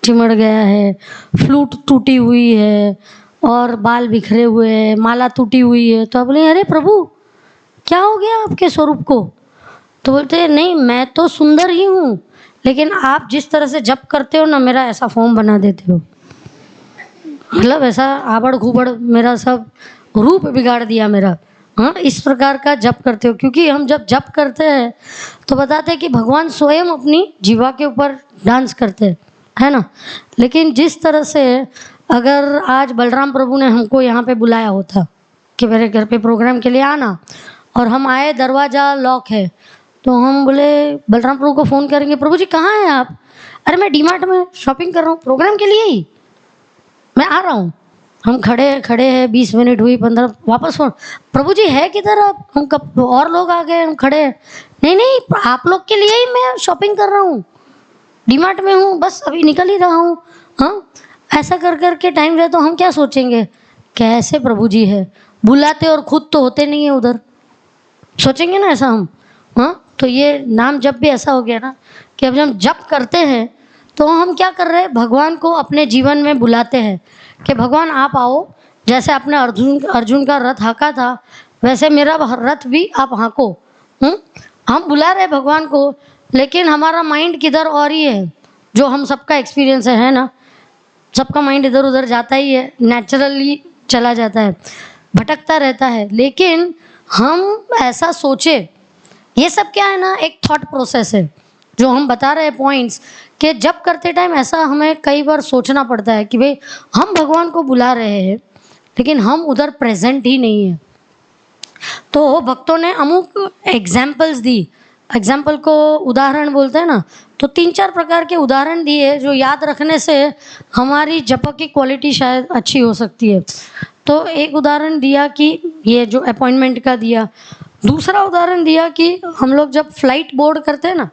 चिमड़ गया है, फ्लूट टूटी हुई है और बाल बिखरे हुए हैं, माला टूटी हुई है। तो आप बोले अरे प्रभु क्या हो गया आपके स्वरूप को? तो बोलते हैं नहीं, मैं तो सुंदर ही हूँ, लेकिन आप जिस तरह से जप करते हो ना, मेरा ऐसा फॉर्म बना देते हो, मतलब ऐसा आबड़ घुबड़ मेरा सब रूप बिगाड़ दिया मेरा। हाँ, इस प्रकार का जप करते हो। क्योंकि हम जब जप करते हैं तो बताते हैं कि भगवान स्वयं अपनी जीवा के ऊपर डांस करते हैं, है ना। लेकिन जिस तरह से अगर आज बलराम प्रभु ने हमको यहाँ पे बुलाया होता कि मेरे घर पे प्रोग्राम के लिए आना, और हम आए, दरवाज़ा लॉक है, तो हम बोले बलराम प्रभु को फ़ोन करेंगे, प्रभु जी कहाँ हैं आप? अरे मैं डीमार्ट में शॉपिंग कर रहा हूँ, प्रोग्राम के लिए ही मैं आ रहा हूँ। हम खड़े हैं, 20 मिनट हुई, 15, वापस फोन, प्रभु जी है किधर आप? हम कब और लोग आ गए, हम खड़े हैं। नहीं आप लोग के लिए ही मैं शॉपिंग कर रहा हूँ, डीमार्ट में हूँ, बस अभी निकल ही रहा हूँ। हाँ, ऐसा कर के टाइम रहे तो हम क्या सोचेंगे, कैसे प्रभु जी है, बुलाते और खुद तो होते नहीं है उधर, सोचेंगे ना ऐसा हम। हाँ, तो ये नाम जप भी ऐसा हो गया ना कि अब जब हम जप करते हैं तो हम क्या कर रहे हैं, भगवान को अपने जीवन में बुलाते हैं कि भगवान आप आओ, जैसे आपने अर्जुन का रथ हाँका था वैसे मेरा रथ भी आप हाँको। हम बुला रहे हैं भगवान को, लेकिन हमारा माइंड किधर और ही है, जो हम सबका एक्सपीरियंस है ना, सबका माइंड इधर उधर जाता ही है, नेचुरली चला जाता है, भटकता रहता है। लेकिन हम ऐसा सोचे, ये सब क्या है ना, एक थॉट प्रोसेस है जो हम बता रहे हैं पॉइंट्स, कि जब करते टाइम ऐसा हमें कई बार सोचना पड़ता है कि भाई हम भगवान को बुला रहे हैं लेकिन हम उधर प्रेजेंट ही नहीं है। तो भक्तों ने अमुक एग्जाम्पल्स दी, एग्जाम्पल को उदाहरण बोलते हैं ना, तो 3-4 प्रकार के उदाहरण दिए जो याद रखने से हमारी जप की क्वालिटी शायद अच्छी हो सकती है। तो एक उदाहरण दिया कि ये जो अपॉइंटमेंट का दिया, दूसरा उदाहरण दिया कि हम लोग जब फ्लाइट बोर्ड करते हैं ना,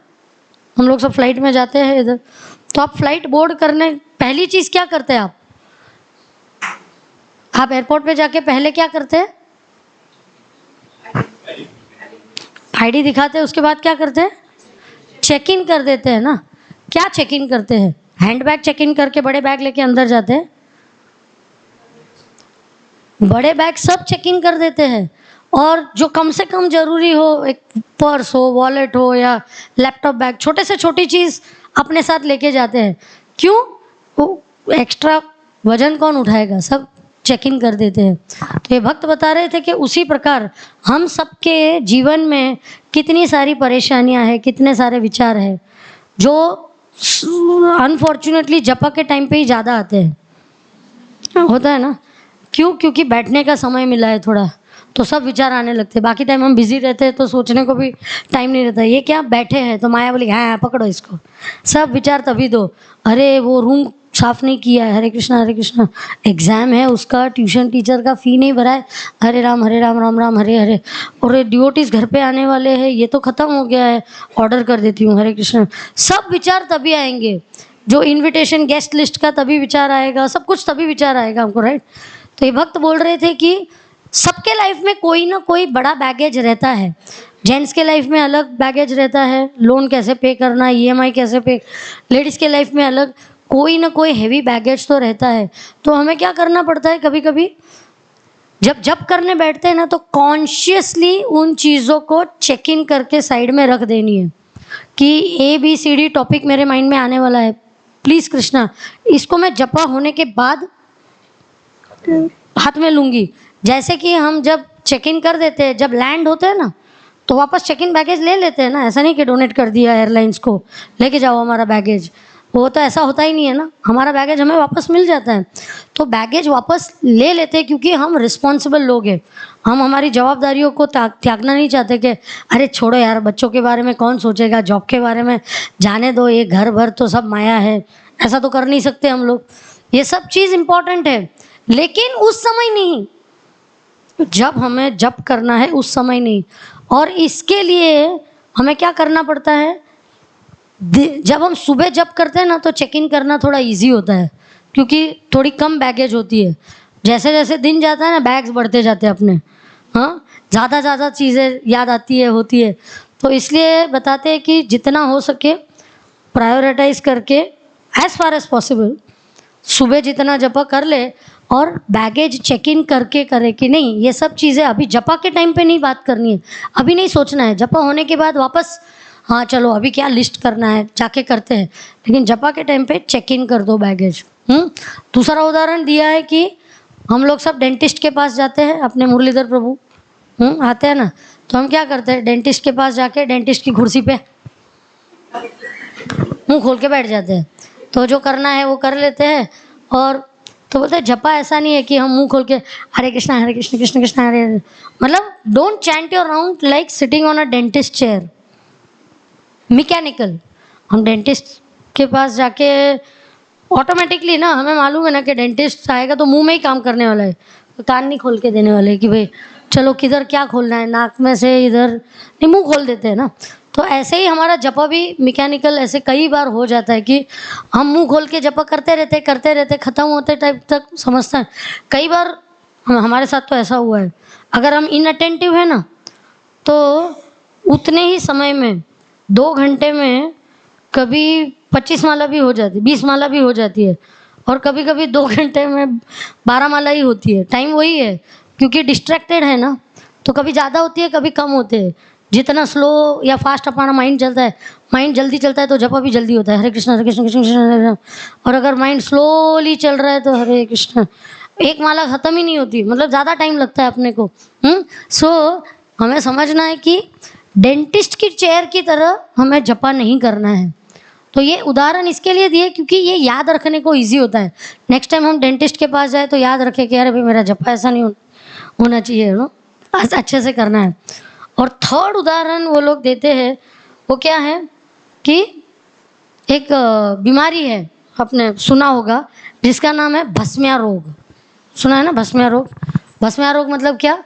हम लोग सब फ्लाइट में जाते हैं इधर, तो आप फ्लाइट बोर्ड करने पहली चीज़ क्या करते हैं आप एयरपोर्ट पे जाके पहले क्या करते हैं, आईडी दिखाते हैं, उसके बाद क्या करते हैं, चेक इन कर देते हैं ना। क्या चेक इन करते हैं, हैंड बैग चेक इन करके बड़े बैग लेके अंदर जाते हैं, बड़े बैग सब चेक इन कर देते हैं, और जो कम से कम जरूरी हो, एक पर्स हो, वॉलेट हो या लैपटॉप बैग, छोटे से छोटी चीज़ अपने साथ लेके जाते हैं। क्यों, वो एक्स्ट्रा वजन कौन उठाएगा, सब चेक इन कर देते हैं। तो ये भक्त बता रहे थे कि उसी प्रकार हम सबके जीवन में कितनी सारी परेशानियां हैं, कितने सारे विचार हैं जो अनफॉर्चुनेटली जपा के टाइम पे ही ज़्यादा आते हैं। होता है ना, क्यों, क्योंकि बैठने का समय मिला है थोड़ा, तो सब विचार आने लगते हैं। बाकी टाइम हम बिजी रहते हैं तो सोचने को भी टाइम नहीं रहता। ये क्या बैठे हैं तो माया बोली हाँ पकड़ो इसको, सब विचार तभी दो, अरे वो रूम साफ नहीं किया है, हरे कृष्णा, एग्जाम है उसका, ट्यूशन टीचर का फ़ी नहीं भरा है, हरे राम राम राम हरे हरे, और डिवोटीज घर पे आने वाले हैं, ये तो ख़त्म हो गया है, ऑर्डर कर देती हूँ, हरे कृष्णा। सब विचार तभी आएंगे, जो इन्विटेशन गेस्ट लिस्ट का तभी विचार आएगा, सब कुछ तभी विचार आएगा हमको, राइट। तो ये भक्त बोल रहे थे कि सबके लाइफ में कोई ना कोई बड़ा बैगेज रहता है। जेंट्स के लाइफ में अलग बैगेज रहता है, लोन कैसे पे करना, ईएमआई कैसे पे, लेडीज़ के लाइफ में अलग, कोई ना कोई हेवी बैगेज तो रहता है। तो हमें क्या करना पड़ता है, कभी कभी जब करने बैठते हैं ना, तो कॉन्शियसली उन चीज़ों को चेक इन करके साइड में रख देनी है कि ABCD टॉपिक मेरे माइंड में आने वाला है, प्लीज़ कृष्णा इसको मैं जपा होने के बाद हाथ में लूँगी। जैसे कि हम जब चेक इन कर देते हैं, जब लैंड होते हैं ना, तो वापस चेक इन बैगेज ले लेते हैं ना, ऐसा नहीं कि डोनेट कर दिया एयरलाइंस को, लेके जाओ हमारा बैगेज, वो तो ऐसा होता ही नहीं है ना, हमारा बैगेज हमें वापस मिल जाता है। तो बैगेज वापस ले लेते हैं क्योंकि हम रिस्पॉन्सिबल लोग हैं, हम हमारी जवाबदारियों को त्यागना नहीं चाहते कि अरे छोड़ो यार, बच्चों के बारे में कौन सोचेगा, जॉब के बारे में जाने दो, ये घर भर तो सब माया है, ऐसा तो कर नहीं सकते हम लोग। ये सब चीज़ इम्पॉर्टेंट है, लेकिन उस समय नहीं, जब हमें जप करना है उस समय नहीं। और इसके लिए हमें क्या करना पड़ता है, जब हम सुबह जप करते हैं ना, तो चेक इन करना थोड़ा इजी होता है क्योंकि थोड़ी कम बैगेज होती है। जैसे जैसे दिन जाता है ना, बैग्स बढ़ते जाते हैं अपने, हाँ, ज़्यादा चीज़ें याद आती है, होती है। तो इसलिए बताते हैं कि जितना हो सके प्रायोरिटाइज करके एज फार एज पॉसिबल सुबह जितना जपा कर ले, और बैगेज चेक इन करके करे कि नहीं, ये सब चीज़ें अभी जपा के टाइम पे नहीं बात करनी है, अभी नहीं सोचना है। जपा होने के बाद वापस हाँ चलो अभी क्या लिस्ट करना है जाके करते हैं, लेकिन जपा के टाइम पे चेक इन कर दो बैगेज। दूसरा उदाहरण दिया है कि हम लोग सब डेंटिस्ट के पास जाते हैं, अपने मुरलीधर प्रभु आते हैं ना, तो हम क्या करते हैं, डेंटिस्ट के पास जाके डेंटिस्ट की कुर्सी पे मुंह खोल के बैठ जाते हैं, तो जो करना है वो कर लेते हैं। और तो बोलते हैं जपा ऐसा नहीं है कि हम मुंह खोल के हरे कृष्ण कृष्ण कृष्ण हरे हरे, मतलब don't chant your round like sitting on a dentist chair, mechanical. हम डेंटिस्ट के पास जाके ऑटोमेटिकली ना, हमें मालूम है ना कि डेंटिस्ट आएगा तो मुंह में ही काम करने वाला है, तो कान नहीं खोल के देने वाले कि भाई चलो किधर क्या खोलना है, नाक में से इधर नहीं, मुंह खोल देते हैं ना। तो ऐसे ही हमारा जपा भी मैकेनिकल ऐसे कई बार हो जाता है कि हम मुंह खोल के जपा करते रहते ख़त्म होते टाइप तक समझते हैं। कई बार हमारे साथ तो ऐसा हुआ है, अगर हम इनअटेंटिव है ना, तो उतने ही समय में 2 घंटे में कभी 25 माला भी हो जाती, 20 माला भी हो जाती है, और कभी कभी 2 घंटे में 12 माला ही होती है। टाइम वही है, क्योंकि डिस्ट्रैक्टेड है ना, तो कभी ज़्यादा होती है कभी कम होते हैं। जितना स्लो या फास्ट अपना माइंड चलता है, माइंड जल्दी चलता है तो जपा भी जल्दी होता है, हरे कृष्ण कृष्ण कृष्ण हरे राम। और अगर माइंड स्लोली चल रहा है तो हरे कृष्ण, एक माला ख़त्म ही नहीं होती, मतलब ज़्यादा टाइम लगता है अपने को। सो हमें समझना है कि डेंटिस्ट की चेयर की तरह हमें जपा नहीं करना है। तो ये उदाहरण इसके लिए दिए क्योंकि ये याद रखने को इजी होता है। नेक्स्ट टाइम हम डेंटिस्ट के पास जाए तो याद रखे कि अरे भाई मेरा जपा ऐसा नहीं होना चाहिए, नो अच्छे से करना है। और थर्ड उदाहरण वो लोग देते हैं, वो क्या है कि एक बीमारी है, आपने सुना होगा, जिसका नाम है भस्म्या रोग। सुना है ना भस्म्या रोग? भस्म्या रोग मतलब क्या?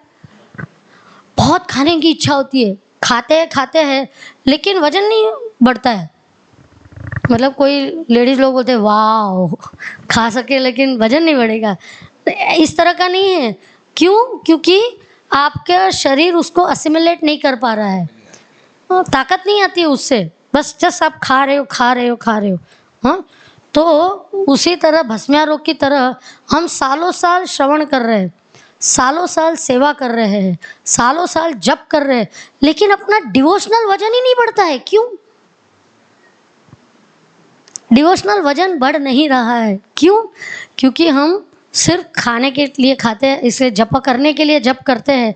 बहुत खाने की इच्छा होती है, खाते हैं लेकिन वजन नहीं बढ़ता है। मतलब कोई लेडीज लोग बोलते हैं वाह खा सके लेकिन वजन नहीं बढ़ेगा, इस तरह का नहीं है। क्यों? क्योंकि आपका शरीर उसको असिमिलेट नहीं कर पा रहा है, ताकत नहीं आती है उससे, बस जस्ट आप खा रहे हो। हाँ, तो उसी तरह भस्म्या रोग की तरह हम सालों साल श्रवण कर रहे हैं, सालों साल सेवा कर रहे हैं, सालों साल जप कर रहे हैं, लेकिन अपना डिवोशनल वजन ही नहीं बढ़ता है। क्यों? डिवोशनल वजन बढ़ नहीं रहा है। क्यों? क्योंकि हम सिर्फ खाने के लिए खाते हैं, इसे जप करने के लिए जप करते हैं,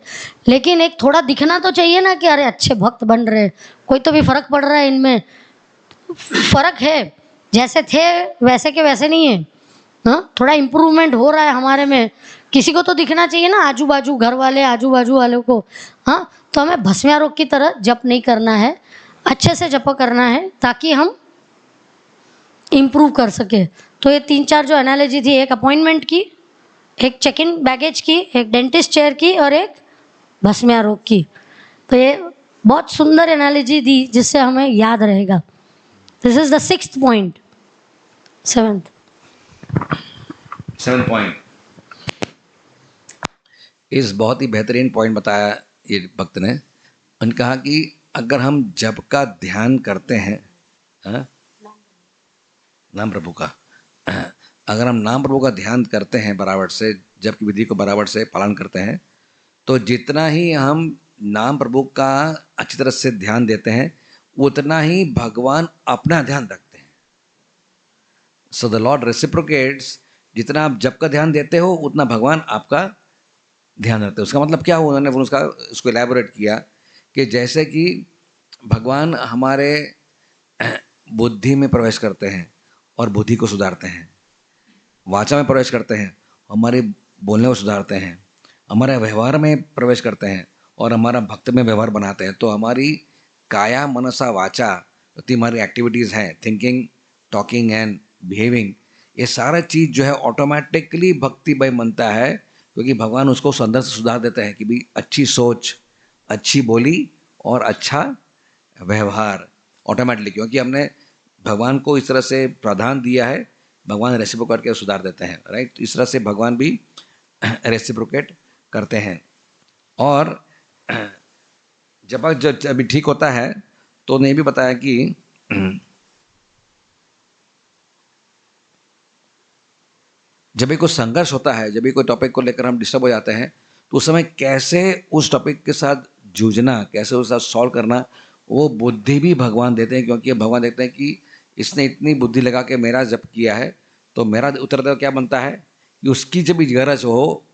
लेकिन एक थोड़ा दिखना तो चाहिए ना कि अरे अच्छे भक्त बन रहे हैं, कोई तो भी फर्क पड़ रहा है इनमें। फर्क है, जैसे थे वैसे के वैसे नहीं है। हाँ, थोड़ा इम्प्रूवमेंट हो रहा है हमारे में, किसी को तो दिखना चाहिए ना, आजू बाजू घर वाले, आजू बाजू वालों को। हाँ, तो हमें भस्म्या रोग की तरह जप नहीं करना है, अच्छे से जप करना है ताकि हम इम्प्रूव कर सके। तो ये 3-4 जो एनालॉजी थी, एक अपॉइंटमेंट की, एक चेक इन बैगेज की, एक डेंटिस्ट चेयर की और एक भस्म्या रोग की, तो ये बहुत सुंदर एनालॉजी दी जिससे हमें याद रहेगा। This is the 6th point. 7th point इस बहुत ही बेहतरीन पॉइंट बताया ये भक्त ने। उन्होंने कहा कि अगर हम जप का ध्यान करते हैं, नाम प्रभु का, अगर हम नाम प्रभु का ध्यान करते हैं बराबर से, जप की विधि को बराबर से पालन करते हैं, तो जितना ही हम नाम प्रभु का अच्छी तरह से ध्यान देते हैं उतना ही भगवान अपना ध्यान रखते हैं। सो द लॉर्ड रेसिप्रोकेट्स, जितना आप जप का ध्यान देते हो उतना भगवान आपका ध्यान रखते हैं। उसका मतलब क्या हुआ? उन्होंने उसको इलेबोरेट किया कि जैसे कि भगवान हमारे बुद्धि में प्रवेश करते हैं और बुद्धि को सुधारते हैं, वाचा में प्रवेश करते हैं, हमारे बोलने को सुधारते हैं, हमारे व्यवहार में प्रवेश करते हैं और हमारा भक्त में व्यवहार बनाते हैं, तो हमारी काया मनसा वाचा जो हमारी एक्टिविटीज़ हैं, थिंकिंग, टॉकिंग एंड बिहेविंग, ये सारा चीज़ जो है ऑटोमेटिकली भक्ति भाई बनता है, क्योंकि भगवान उसको अंदर से सुधार देते हैं कि भी अच्छी सोच, अच्छी बोली और अच्छा व्यवहार ऑटोमेटिकली, क्योंकि हमने भगवान को इस तरह से प्रावधान दिया है, भगवान रेसिप्रोकेट करके सुधार देते हैं, राइट। इस तरह से भगवान भी रेसिप्रोकेट करते हैं। और जब अभी ठीक होता है तो उन्हें भी बताया कि जब भी कोई संघर्ष होता है, जब भी कोई टॉपिक को लेकर हम डिस्टर्ब हो जाते हैं, तो उस समय कैसे उस टॉपिक के साथ जूझना, कैसे उसके साथ सॉल्व करना, वो बुद्धि भी भगवान देते हैं, क्योंकि भगवान देखते हैं कि इसने इतनी बुद्धि लगा के मेरा जप किया है, तो मेरा उत्तरदायित्व क्या बनता है कि उसकी जब भी गरज हो,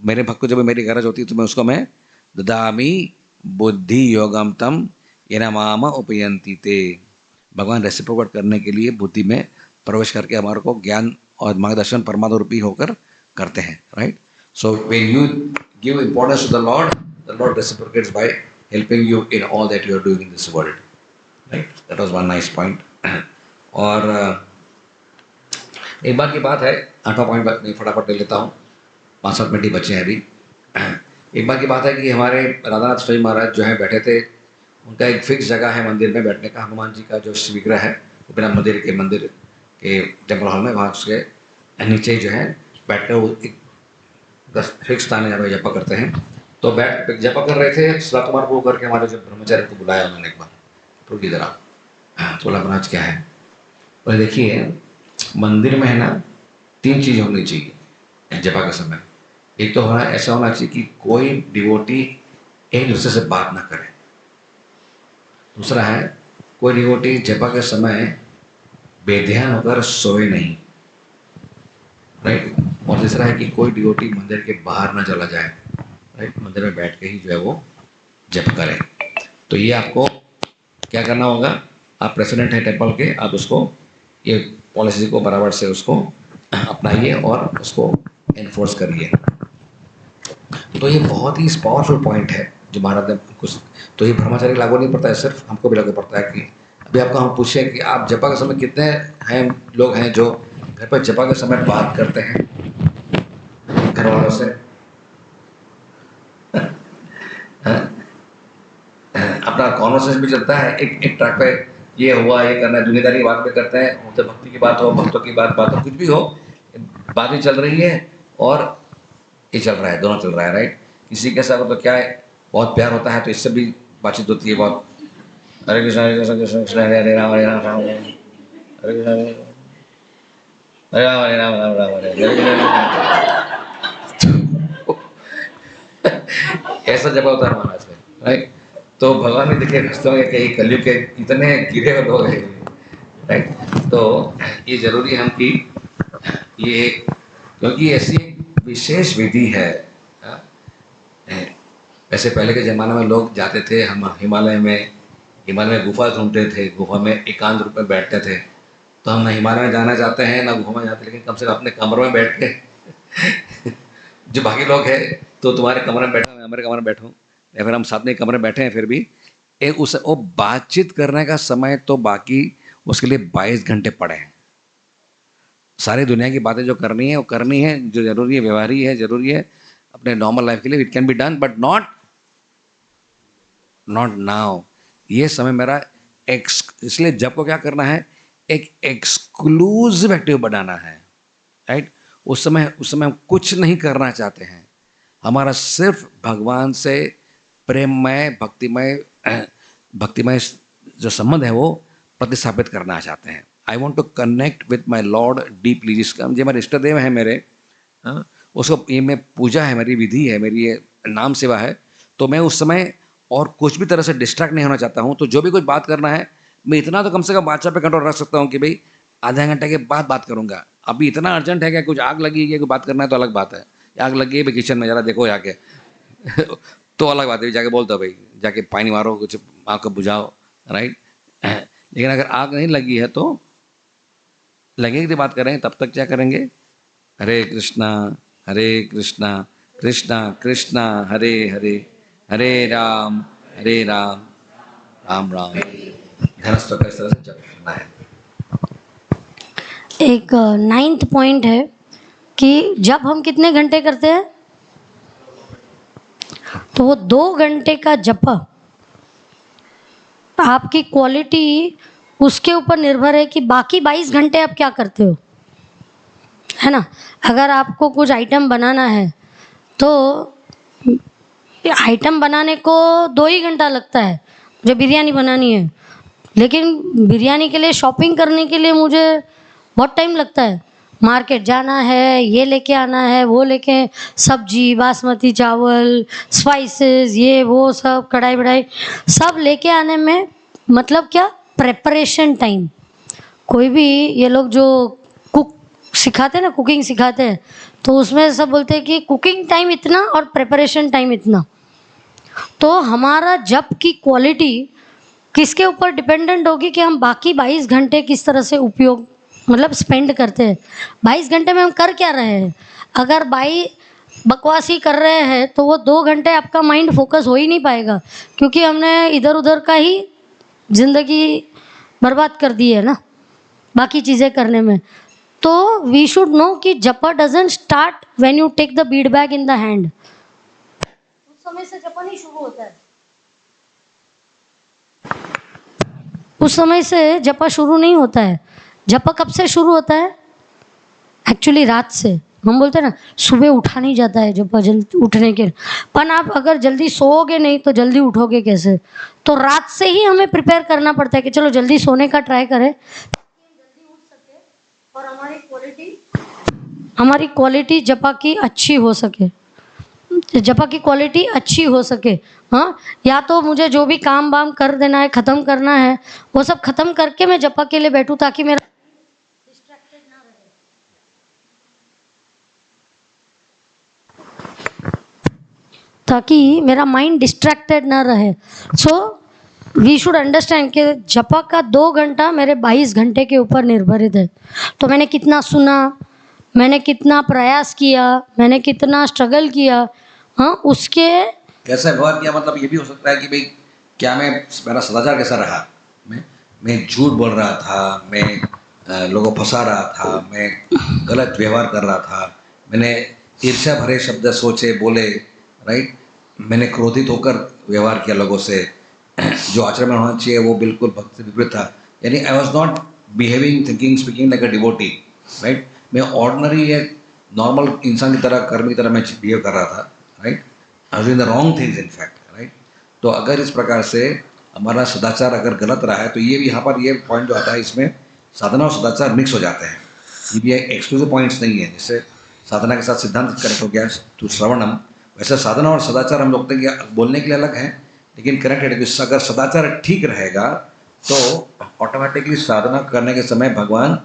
मेरे भक्त को जब मेरी गरज होती है तो मैं उसको मैं ददामी बुद्धि योगम तम येन माम उपयंति ते। भगवान रेसिप्रोकेट करने के लिए बुद्धि में प्रवेश करके हमारे को ज्ञान और मार्गदर्शन परमात्मा रूपी होकर करते हैं, right. So when you give importance to the Lord reciprocates by helping you in all that you are doing in this world, right. That was one nice point. और एक बार की बात है, 8वां पॉइंट मैं फटाफट ले लेता हूँ, 5-7 मिनट ही बचे हैं अभी। एक बार की बात है कि हमारे राधानाथ स्वामी महाराज जो है बैठे थे, उनका एक फिक्स जगह है मंदिर में बैठने का, हनुमान जी का जो विग्रह है बिना मंदिर के टेम्पल हॉल में, वहाँ उसके नीचे जो है बैठकर वो एक फिक्स स्थान है जहाँ जपा करते हैं। तो बैठ जपा कर रहे थे, सलात कुमार को करके हमारे जो ब्रह्मचारी को बुलाया उन्होंने एक बार, तो इधर आओ। तो बोला महाराज क्या है? बोले देखिए मंदिर में है ना 3 चीज़ होनी चाहिए जपा के समय। एक तो होना ऐसा होना चाहिए कि कोई डिवोटी एक दूसरे से बात ना करे। दूसरा है कोई डिवोटी जपा के समय बेध्यान होकर सोए नहीं, राइट। और तीसरा है कि कोई डिवोटी मंदिर के बाहर ना चला जाए, राइट। मंदिर में बैठ के ही जो है वो जप करे। तो ये आपको क्या करना होगा, आप प्रेसिडेंट हैं टेम्पल के, आप उसको ये पॉलिसी को बराबर से उसको अपनाइए और उसको एनफोर्स करिए। तो ये बहुत ही पावरफुल पॉइंट है जो महाराज ने कुछ, तो ये ब्रह्मचारी लागू नहीं पड़ता है, सिर्फ हमको भी लागू पड़ता है कि अभी आपको हम पूछे कि आप जपा के समय कितने हैं लोग हैं जो घर पर जपा के समय बात करते हैं घर वालों से? अपना कॉन्वर्सेशन भी चलता है एक ट्रैक पे, ये हुआ, ये करना है, दुनियादारी की बात भी करते हैं, तो भक्ति की बात हो, भक्तों की बात हो, कुछ भी हो, बात भी चल रही है और ये चल रहा है, दोनों चल रहा है, राइट। किसी के साथ तो क्या है, बहुत प्यार होता है तो इससे भी बातचीत होती है बहुत, हरे कृष्ण कृष्ण कृष्ण हरे हरे राम हरे राम राम हरे कृष्ण हरे राम हरे राम राम राम हरे हरे। ऐसा जब होता है महाराज में, राइट। तो भगवान भी देखिए हंसते होंगे कि कलयुग के इतने गिरे हुए लोग हैं, राइट। तो ये जरूरी है हम कि ये, क्योंकि ऐसी विशेष विधि है। वैसे पहले के ज़माने में लोग जाते थे, हम हिमालय में गुफा ढूंढते थे, गुफा में एकांत रूप में बैठते थे। तो हम ना हिमालय में जाना चाहते हैं ना गुफा में जाते, लेकिन कम से कम अपने कमरों में बैठ के जो बाकी लोग हैं, तो तुम्हारे कमरे में बैठा, मैं हमारे कमरे में बैठूँ, या फिर हम साथ में कमरे में बैठे हैं, फिर भी एक उस वो बातचीत करने का समय तो बाकी उसके लिए 22 घंटे पड़े हैं। सारी दुनिया की बातें जो करनी है वो करनी है, जो जरूरी है व्यवहारिक है, जरूरी है अपने नॉर्मल लाइफ के लिए, it can be done but not now. ये समय मेरा इसलिए जब को क्या करना है, एक एक्सक्लूसिव एक्टिव बनाना है, राइट। उस समय हम कुछ नहीं करना चाहते हैं, हमारा सिर्फ भगवान से प्रेममय भक्तिमय जो संबंध है वो प्रतिस्थापित करना चाहते हैं। I want to connect with my Lord deeply. जिसका जो हमारे इष्ट देव है मेरे, उसको ये मैं पूजा है, मेरी विधि है, मेरी ये नाम सेवा है, तो मैं उस समय और कुछ भी तरह से डिस्ट्रैक्ट नहीं होना चाहता हूँ। तो जो भी कुछ बात करना है, मैं इतना तो कम से कम बादशाह पे कंट्रोल रख सकता हूँ कि भाई आधा घंटे के बाद बात करूँगा। अभी इतना अर्जेंट है क्या, कुछ आग लगी है, कोई बात करना है तो अलग बात है, आग लगी है भाई किचन में, जरा देखो जाके तो अलग बात है, जाके बोलता भाई जाके पानी मारो, कुछ आग को बुझाओ, राइट। लेकिन अगर आग नहीं लगी है तो लगेगी तो बात करेंगे, तब तक क्या करेंगे, हरे कृष्णा कृष्णा कृष्णा हरे हरे, हरे राम राम राम। धनस्व का इस तरह से जप करना है। एक 9th पॉइंट है कि जब हम कितने घंटे करते हैं, तो वो 2 घंटे का जप आपकी क्वालिटी उसके ऊपर निर्भर है कि बाकी 22 घंटे आप क्या करते हो, है ना। अगर आपको कुछ आइटम बनाना है तो आइटम बनाने को 2 ही घंटा लगता है, मुझे बिरयानी बनानी है, लेकिन बिरयानी के लिए शॉपिंग करने के लिए मुझे बहुत टाइम लगता है, मार्केट जाना है, ये लेके आना है, वो लेके, सब्जी, बासमती चावल, स्पाइसेस, ये वो सब, कढ़ाई बढ़ाई सब लेके आने में मतलब क्या, प्रेपरेशन टाइम। कोई भी ये लोग जो कुक सिखाते हैं ना, कुकिंग सिखाते हैं, तो उसमें सब बोलते हैं कि कुकिंग टाइम इतना और प्रेपरेशन टाइम इतना। तो हमारा जप की क्वालिटी किसके ऊपर डिपेंडेंट होगी कि हम बाकी 22 घंटे किस तरह से उपयोग मतलब स्पेंड करते हैं। 22 घंटे में हम कर क्या रहे हैं। अगर बकवासी कर रहे हैं तो वो 2 घंटे आपका माइंड फोकस हो ही नहीं पाएगा, क्योंकि हमने इधर उधर का ही ज़िंदगी बर्बाद कर दी है ना बाकी चीज़ें करने में। तो वी शुड नो कि japa doesn't start when you take the bead bag in the hand. उस समय से जपा नहीं शुरू होता है, उस समय से जपा शुरू नहीं होता है। जपा कब से शुरू होता है, एक्चुअली रात से। हम बोलते हैं ना सुबह उठा नहीं जाता है जब जल्दी उठने के, पर आप अगर जल्दी सोओगे नहीं तो जल्दी उठोगे कैसे? तो रात से ही हमें प्रिपेयर करना पड़ता है कि चलो जल्दी सोने का ट्राई करें जल्दी उठ सके और हमारी क्वालिटी जपा की अच्छी हो सके, जपा की क्वालिटी अच्छी हो सके। हाँ, या तो मुझे जो भी काम वाम कर देना है, ख़त्म करना है, वो सब ख़त्म करके मैं जपा के लिए बैठूं ताकि मेरा माइंड डिस्ट्रैक्टेड ना रहे। सो वी शुड अंडरस्टैंड कि जपा का 2 घंटा मेरे 22 घंटे के ऊपर निर्भरित है। तो मैंने कितना सुना, मैंने कितना प्रयास किया, मैंने कितना स्ट्रगल किया, हाँ उसके कैसा व्यवहार किया, मतलब ये भी हो सकता है कि भाई क्या मेरा सदाचार कैसा रहा, मैं झूठ बोल रहा था, मैं लोगों को फंसा रहा था, मैं गलत व्यवहार कर रहा था, मैंने ईर्ष्या भरे शब्द सोचे बोले, राइट, मैंने क्रोधित होकर व्यवहार किया लोगों से, जो आचरण में होना चाहिए वो बिल्कुल भक्त से विपरीत था। यानी I was not behaving thinking speaking like a devotee, right, मैं ऑर्डनरी एक नॉर्मल इंसान की तरह, कर्मी की तरह मैं बिहेव कर रहा था, right, I was doing the wrong things in fact, right. तो अगर इस प्रकार से हमारा सदाचार अगर गलत रहा है तो ये भी यहाँ पर ये पॉइंट जो आता है, इसमें साधना और सदाचार मिक्स हो जाते हैं। ये भी एक्सक्लूसिव पॉइंट्स नहीं है, जैसे साधना के साथ सिद्धांत कनेक्ट हो गया तो श्रवणम, वैसे साधना और सदाचार हम लोग कि बोलने के लिए अलग है लेकिन कनेक्टेड है। अगर सदाचार ठीक रहेगा तो ऑटोमेटिकली साधना करने के समय भगवान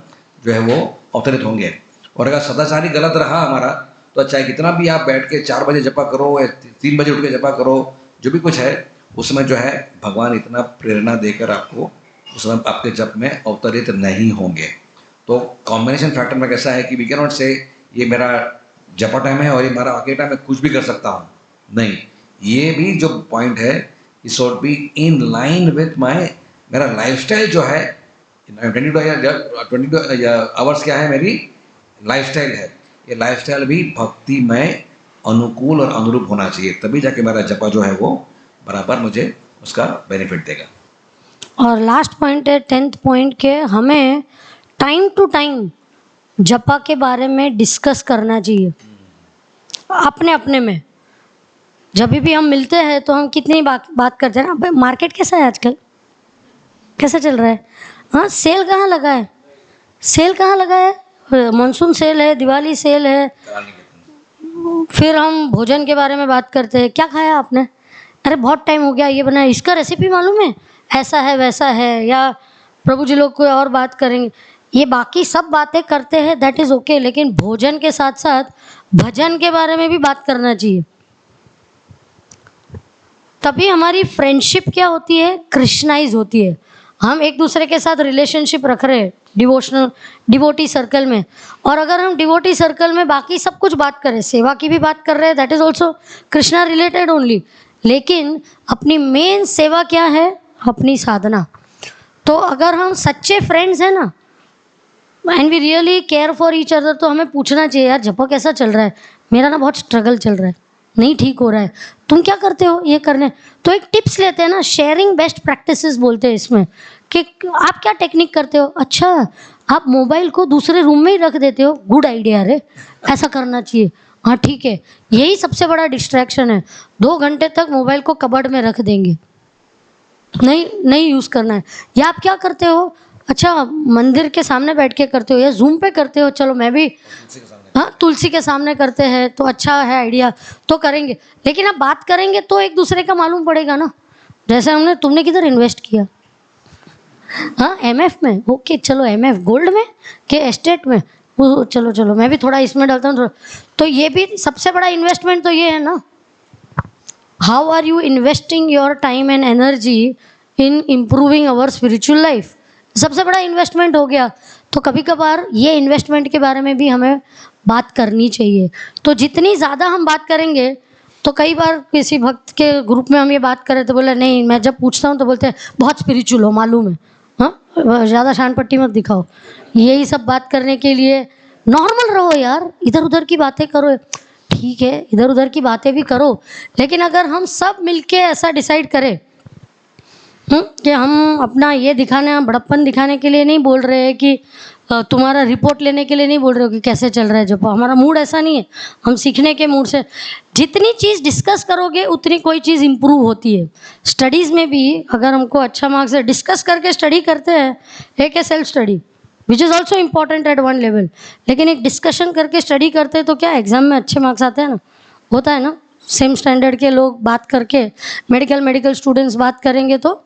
जो है वो अवतरित होंगे। और अगर सदाचार ही गलत रहा हमारा तो चाहे कितना भी आप बैठ के 4 बजे जपा करो या 3 बजे उठ के जपा करो, जो भी कुछ है उसमें जो है भगवान इतना प्रेरणा देकर आपको उसमें आपके जप में अवतरित नहीं होंगे। तो कॉम्बिनेशन फैक्टर में कैसा है कि वी कैन नॉट से ये मेरा जपा टाइम है और ये मेरा आगे टाइम में कुछ भी कर सकता हूँ, नहीं, ये भी जो पॉइंट है it should be in line with my, मेरा लाइफस्टाइल जो है 22 आवर्स क्या है मेरी लाइफस्टाइल है, ये लाइफस्टाइल भी भक्ति में अनुकूल और अनुरूप होना चाहिए, तभी जाके मेरा जपा जो है वो बराबर मुझे उसका बेनिफिट देगा। और लास्ट पॉइंट है 10th पॉइंट के, हमें टाइम टू टाइम जपा के बारे में डिस्कस करना चाहिए अपने अपने में। जब भी हम मिलते हैं तो हम कितनी बात करते हैं ना, मार्केट कैसा है आजकल, कैसा चल रहा है, हाँ सेल कहाँ लगा है, सेल कहाँ लगा है, मानसून सेल है, दिवाली सेल है, फिर हम भोजन के बारे में बात करते हैं, क्या खाया आपने, अरे बहुत टाइम हो गया ये बना, इसका रेसिपी मालूम है, ऐसा है वैसा है, या प्रभु जी लोग कोई और बात करेंगे, ये बाकी सब बातें करते हैं, दैट इज़ ओके, लेकिन भोजन के साथ साथ भजन के बारे में भी बात करना चाहिए। तभी हमारी फ्रेंडशिप क्या होती है, कृष्णाइज होती है, हम एक दूसरे के साथ रिलेशनशिप रख रहे हैं डिवोटी सर्कल में। और अगर हम डिवोटी सर्कल में बाकी सब कुछ बात करें, सेवा की भी बात कर रहे हैं, that is also Krishna related only, लेकिन अपनी मेन सेवा क्या है, अपनी साधना। तो अगर हम सच्चे फ्रेंड्स हैं ना and we really care for each other, तो हमें पूछना चाहिए यार जपा कैसा चल रहा है, मेरा ना बहुत स्ट्रगल चल रहा है, नहीं ठीक हो रहा है, तुम क्या करते हो ये करने, तो एक टिप्स लेते हैं ना, शेयरिंग बेस्ट प्रैक्टिसेस बोलते हैं इसमें, कि आप क्या टेक्निक करते हो, अच्छा आप मोबाइल को दूसरे रूम में ही रख देते हो, गुड आइडिया रे, ऐसा करना चाहिए, हाँ ठीक है, यही सबसे बड़ा डिस्ट्रैक्शन है, 2 घंटे तक मोबाइल को कबर्ड में रख देंगे, नहीं यूज़ करना है। या आप क्या करते हो, अच्छा मंदिर के सामने बैठ के करते हो या जूम पे करते हो, चलो मैं भी हाँ तुलसी के सामने करते हैं तो अच्छा है आइडिया, तो करेंगे, लेकिन अब बात करेंगे तो एक दूसरे का मालूम पड़ेगा ना, जैसे तुमने किधर इन्वेस्ट किया, हाँ एमएफ में, ओके चलो एमएफ गोल्ड में के एस्टेट में, वो चलो मैं भी थोड़ा इसमें डालता हूँ, तो ये भी सबसे बड़ा इन्वेस्टमेंट तो ये है ना, how are you investing your time and energy in improving our spiritual life, सबसे बड़ा इन्वेस्टमेंट हो गया। तो कभी कभार ये इन्वेस्टमेंट के बारे में भी हमें बात करनी चाहिए। तो जितनी ज़्यादा हम बात करेंगे, तो कई बार किसी भक्त के ग्रुप में हम ये बात करें तो बोले नहीं, मैं जब पूछता हूँ तो बोलते हैं बहुत स्पिरिचुअल हो मालूम है, हाँ ज़्यादा शान पट्टी मत दिखाओ, यही सब बात करने के लिए नॉर्मल रहो यार, इधर उधर की बातें करो, ठीक है इधर उधर की बातें भी करो, लेकिन अगर हम सब मिलके ऐसा डिसाइड करें कि हम अपना ये दिखाने, बड़प्पन दिखाने के लिए नहीं बोल रहे हैं कि तुम्हारा रिपोर्ट लेने के लिए नहीं बोल रहे हो कि कैसे चल रहा है जपा। हमारा मूड ऐसा नहीं है, हम सीखने के मूड से जितनी चीज़ डिस्कस करोगे उतनी कोई चीज़ इम्प्रूव होती है। स्टडीज़ में भी अगर हमको अच्छा मार्क्स है, डिस्कस करके स्टडी करते हैं, एक है self study which is also important at one level, लेकिन एक डिस्कशन करके स्टडी करते हैं तो क्या एग्जाम में अच्छे मार्क्स आते हैं ना, होता है ना। सेम स्टैंडर्ड के लोग बात करके, मेडिकल स्टूडेंट्स बात करेंगे तो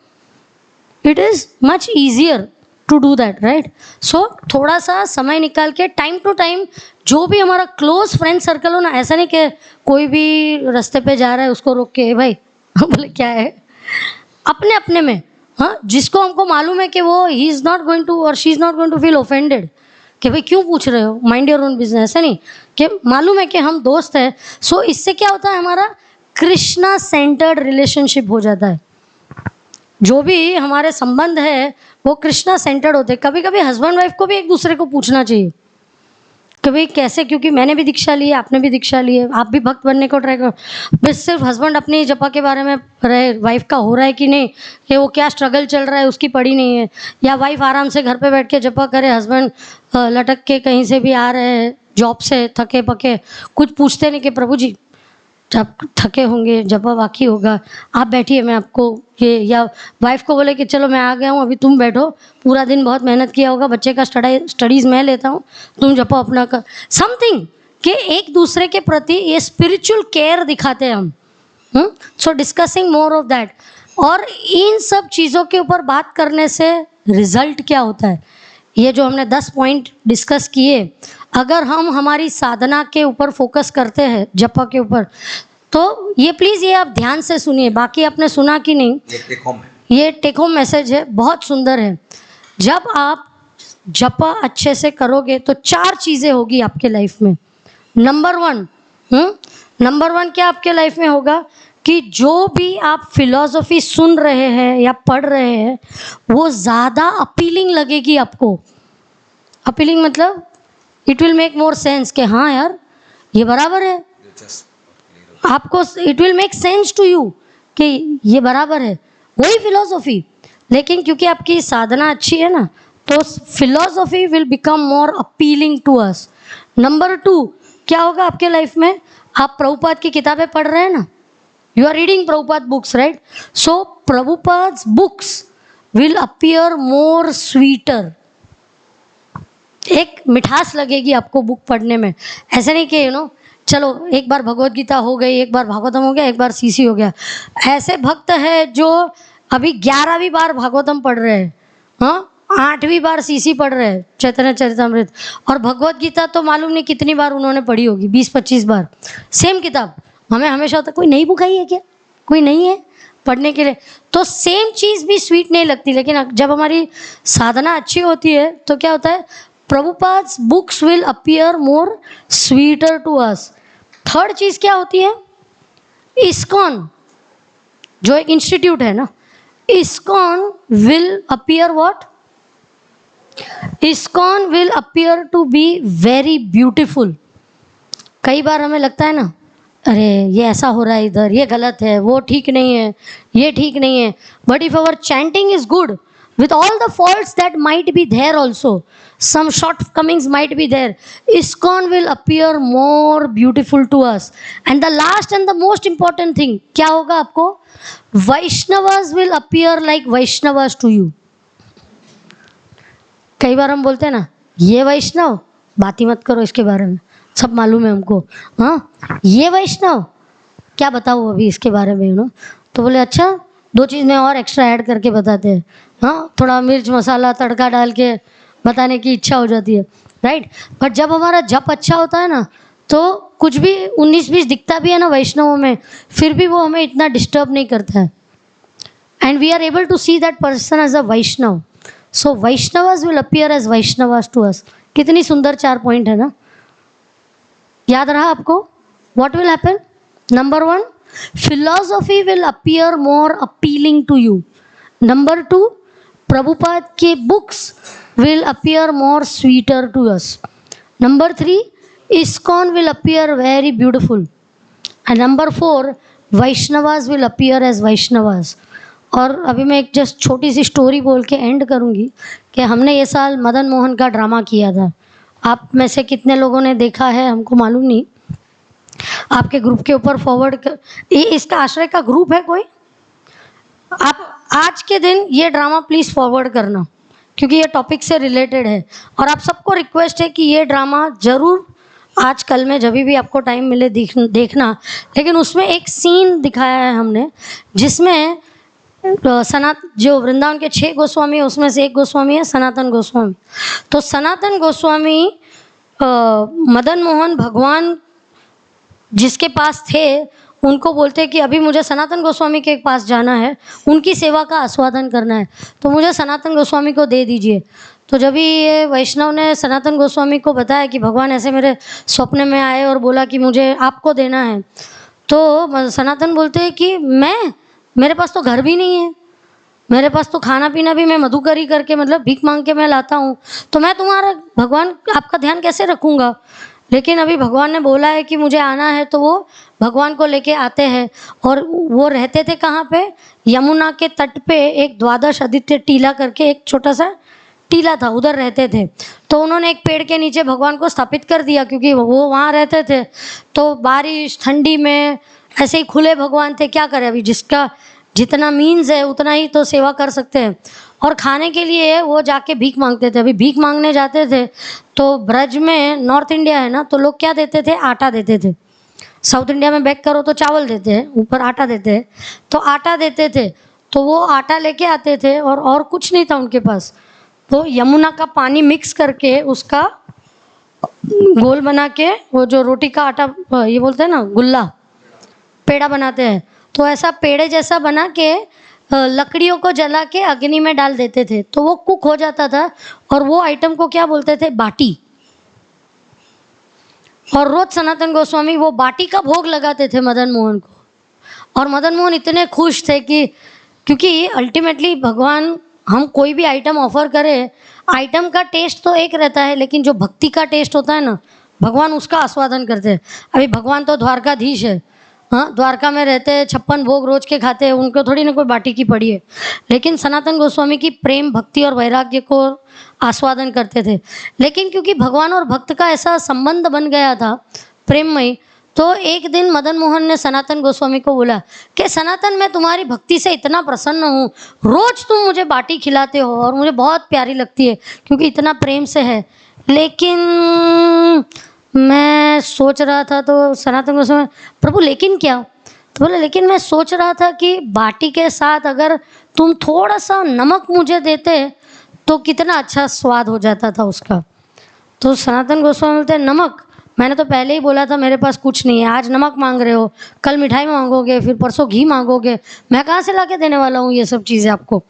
it is much easier to do that, right. So थोड़ा सा समय निकाल के टाइम टू टाइम जो भी हमारा क्लोज फ्रेंड सर्कल हो ना, ऐसा नहीं कि कोई भी रास्ते पे जा रहा है उसको रोक के भाई बोले क्या है, अपने अपने में, हाँ, जिसको हमको मालूम है कि वो ही इज़ नॉट गोइंग टू और she is not going to feel offended कि भाई क्यों पूछ रहे हो, माइंड योर ओन बिजनेस, ऐसा नहीं कि मालूम है कि हम दोस्त हैं। सो इससे क्या होता है, हमारा कृष्णा सेंटर्ड रिलेशनशिप हो जाता है। जो भी हमारे संबंध है वो कृष्णा सेंटर्ड होते हैं। कभी कभी हस्बैंड वाइफ को भी एक दूसरे को पूछना चाहिए कि भाई कैसे, क्योंकि मैंने भी दीक्षा ली है, आपने भी दीक्षा ली है, आप भी भक्त बनने को ट्राई करो। बस सिर्फ हस्बैंड अपनी जपा के बारे में रहे, वाइफ का हो रहा है कि नहीं, कि वो क्या स्ट्रगल चल रहा है उसकी पड़ी नहीं है, या वाइफ आराम से घर पे बैठ के जपा करे, हस्बैंड लटक के कहीं से भी आ रहे हैं जॉब से थके पके, कुछ पूछते नहीं कि प्रभु जी जब थके होंगे जपा बाकी होगा, आप बैठिए मैं आपको ये, या वाइफ को बोले कि चलो मैं आ गया हूँ अभी तुम बैठो, पूरा दिन बहुत मेहनत किया होगा, बच्चे का स्टडीज़ मैं लेता हूँ, तुम जपो अपना कर समथिंग, कि एक दूसरे के प्रति ये स्पिरिचुअल केयर दिखाते हैं हम। सो डिस्कसिंग मोर ऑफ दैट। और इन सब चीज़ों के ऊपर बात करने से रिजल्ट क्या होता है, ये जो हमने 10 पॉइंट डिस्कस किए, अगर हम हमारी साधना के ऊपर फोकस करते हैं, जपा के ऊपर, तो ये प्लीज़ ये आप ध्यान से सुनिए, बाकी आपने सुना कि नहीं, ये टेक होम मैसेज है, बहुत सुंदर है। जब आप जपा अच्छे से करोगे तो 4 चीज़ें होगी आपके लाइफ में। नंबर वन क्या आपके लाइफ में होगा कि जो भी आप फिलॉसफी सुन रहे हैं या पढ़ रहे हैं वो ज़्यादा अपीलिंग लगेगी आपको। अपीलिंग मतलब it will make more sense कि हाँ यार ये बराबर है, आपको it will make sense to you कि ये बराबर है, वही फिलॉसफी। लेकिन क्योंकि आपकी साधना अच्छी है ना, तो philosophy will become more appealing to us. Number 2 क्या होगा आपके लाइफ में, आप प्रभुपाद की किताबें पढ़ रहे हैं ना, you are reading Prabhupada books, right. So Prabhupada books will appear more sweeter, एक मिठास लगेगी आपको बुक पढ़ने में। ऐसे नहीं कि चलो एक बार भगवत गीता हो गई, एक बार भागवतम हो गया, एक बार सीसी हो गया। ऐसे भक्त है जो अभी 11वीं बार भागवतम पढ़ रहे हैं, हाँ 8वीं बार सीसी पढ़ रहे हैं, चैतन्य चरितामृत, और भगवत गीता तो मालूम नहीं कितनी बार उन्होंने पढ़ी होगी, 20-25 बार सेम किताब। हमें हमेशा होता कोई नई बुक आई है क्या, कोई नहीं है पढ़ने के लिए, तो सेम चीज़ भी स्वीट नहीं लगती। लेकिन जब हमारी साधना अच्छी होती है तो क्या होता है, Prabhupada's books will appear more sweeter to us. Third चीज़ क्या होती है, इस्कॉन जो एक इंस्टीट्यूट है ना, ISKCON will appear what, ISKCON will appear to be very beautiful. कई बार हमें लगता है ना, अरे ये ऐसा हो रहा है इधर, ये गलत है, वो ठीक नहीं है, ये ठीक नहीं है, but if our chanting is good with all the faults that might be there also, some shortcomings might be there, ISKCON will appear more beautiful to us. And the last and the most important thing क्या होगा आपको, Vaishnavas will appear like Vaishnavas to you. कई बार हम बोलते हैं ना, ये वैष्णव बात ही मत करो इसके बारे में, सब मालूम है हमको, हाँ ये वैष्णव क्या बताओ अभी इसके बारे में, तो बोले अच्छा 2 चीज़ में और एक्स्ट्रा ऐड करके बताते हैं, हाँ थोड़ा मिर्च मसाला तड़का डाल के बताने की इच्छा हो जाती है, राइट। बट जब हमारा जप अच्छा होता है ना, तो कुछ भी 19-20 दिखता भी है ना वैष्णवों में, फिर भी वो हमें इतना डिस्टर्ब नहीं करता है, and we are able to see that person as a Vaishnava. So Vaishnavas will appear as Vaishnavas to us. कितनी सुंदर 4 पॉइंट है ना, याद रहा आपको। What will happen, number 1 philosophy will appear more appealing to you. Number 2 Prabhupada के books will appear more sweeter to us. Number 3 ISKCON will appear very beautiful. And number 4 Vaishnavas will appear as Vaishnavas. और अभी मैं एक just छोटी सी story बोल के and करूँगी कि हमने ये साल मदन मोहन का ड्रामा किया था। आप में से कितने लोगों ने देखा है हमको मालूम नहीं। आपके ग्रुप के ऊपर फॉरवर्ड कर, इसका आश्रय का ग्रुप है कोई? आप आज के दिन ये ड्रामा प्लीज़ फॉरवर्ड करना, क्योंकि ये टॉपिक से रिलेटेड है। और आप सबको रिक्वेस्ट है कि ये ड्रामा ज़रूर आज कल में जब भी आपको टाइम मिले देखना। लेकिन उसमें एक सीन दिखाया है हमने जिसमें जो वृंदावन के 6 गोस्वामी है उसमें से एक गोस्वामी है सनातन गोस्वामी। तो सनातन गोस्वामी मदन मोहन भगवान जिसके पास थे उनको बोलते कि अभी मुझे सनातन गोस्वामी के पास जाना है, उनकी सेवा का आस्वादन करना है, तो मुझे सनातन गोस्वामी को दे दीजिए। तो जब भी ये वैष्णव ने सनातन गोस्वामी को बताया कि भगवान ऐसे मेरे स्वप्न में आए और बोला कि मुझे आपको देना है, तो सनातन बोलते हैं कि मेरे पास तो घर भी नहीं है, मेरे पास तो खाना पीना भी मैं मधुकरी करके मतलब भीख मांग के मैं लाता हूँ, तो मैं तुम्हारा भगवान आपका ध्यान कैसे रखूँगा। लेकिन अभी भगवान ने बोला है कि मुझे आना है, तो वो भगवान को लेके आते हैं। और वो रहते थे कहाँ पे? यमुना के तट पे एक द्वादश आदित्य टीला करके एक छोटा सा टीला था, उधर रहते थे। तो उन्होंने एक पेड़ के नीचे भगवान को स्थापित कर दिया, क्योंकि वो वहाँ रहते थे। तो बारिश ठंडी में ऐसे ही खुले भगवान थे, क्या करें, अभी जिसका जितना मीन्स है उतना ही तो सेवा कर सकते हैं। और खाने के लिए वो जाके भीख मांगते थे। अभी भीख मांगने जाते थे तो ब्रज में नॉर्थ इंडिया है ना, तो लोग क्या देते थे? आटा देते थे। साउथ इंडिया में बैक करो तो चावल देते हैं, ऊपर आटा देते हैं। तो आटा देते थे, तो वो आटा लेके आते थे और कुछ नहीं था उनके पास। तो यमुना का पानी मिक्स करके उसका गोल बना के, वो जो रोटी का आटा ये बोलते हैं ना, गुल्ला, पेड़ा बनाते हैं, तो ऐसा पेड़े जैसा बना के लकड़ियों को जला के अग्नि में डाल देते थे, तो वो कुक हो जाता था। और वो आइटम को क्या बोलते थे? बाटी। और रोज सनातन गोस्वामी वो बाटी का भोग लगाते थे मदन मोहन को। और मदन मोहन इतने खुश थे कि, क्योंकि अल्टीमेटली भगवान, हम कोई भी आइटम ऑफर करें, आइटम का टेस्ट तो एक रहता है, लेकिन जो भक्ति का टेस्ट होता है ना, भगवान उसका आस्वादन करते हैं। अभी भगवान तो द्वारकाधीश है, हाँ, द्वारका में रहते हैं, 56 भोग रोज के खाते हैं, उनको थोड़ी ना कोई बाटी की पड़ी है। लेकिन सनातन गोस्वामी की प्रेम, भक्ति और वैराग्य को आस्वादन करते थे। लेकिन क्योंकि भगवान और भक्त का ऐसा संबंध बन गया था प्रेममय, तो एक दिन मदन मोहन ने सनातन गोस्वामी को बोला कि सनातन, मैं तुम्हारी भक्ति से इतना प्रसन्न हूँ, रोज तुम मुझे बाटी खिलाते हो और मुझे बहुत प्यारी लगती है, क्योंकि इतना प्रेम से है। लेकिन मैं सोच रहा था, तो सनातन गोस्वामी, प्रभु लेकिन क्या? तो बोले, लेकिन मैं सोच रहा था कि बाटी के साथ अगर तुम थोड़ा सा नमक मुझे देते तो कितना अच्छा स्वाद हो जाता था उसका। तो सनातन गोस्वामी बोलते, नमक? मैंने तो पहले ही बोला था मेरे पास कुछ नहीं है, आज नमक मांग रहे हो, कल मिठाई मांगोगे, फिर परसों घी मांगोगे, मैं कहाँ से लाके देने वाला हूँ ये सब चीज़ें आपको।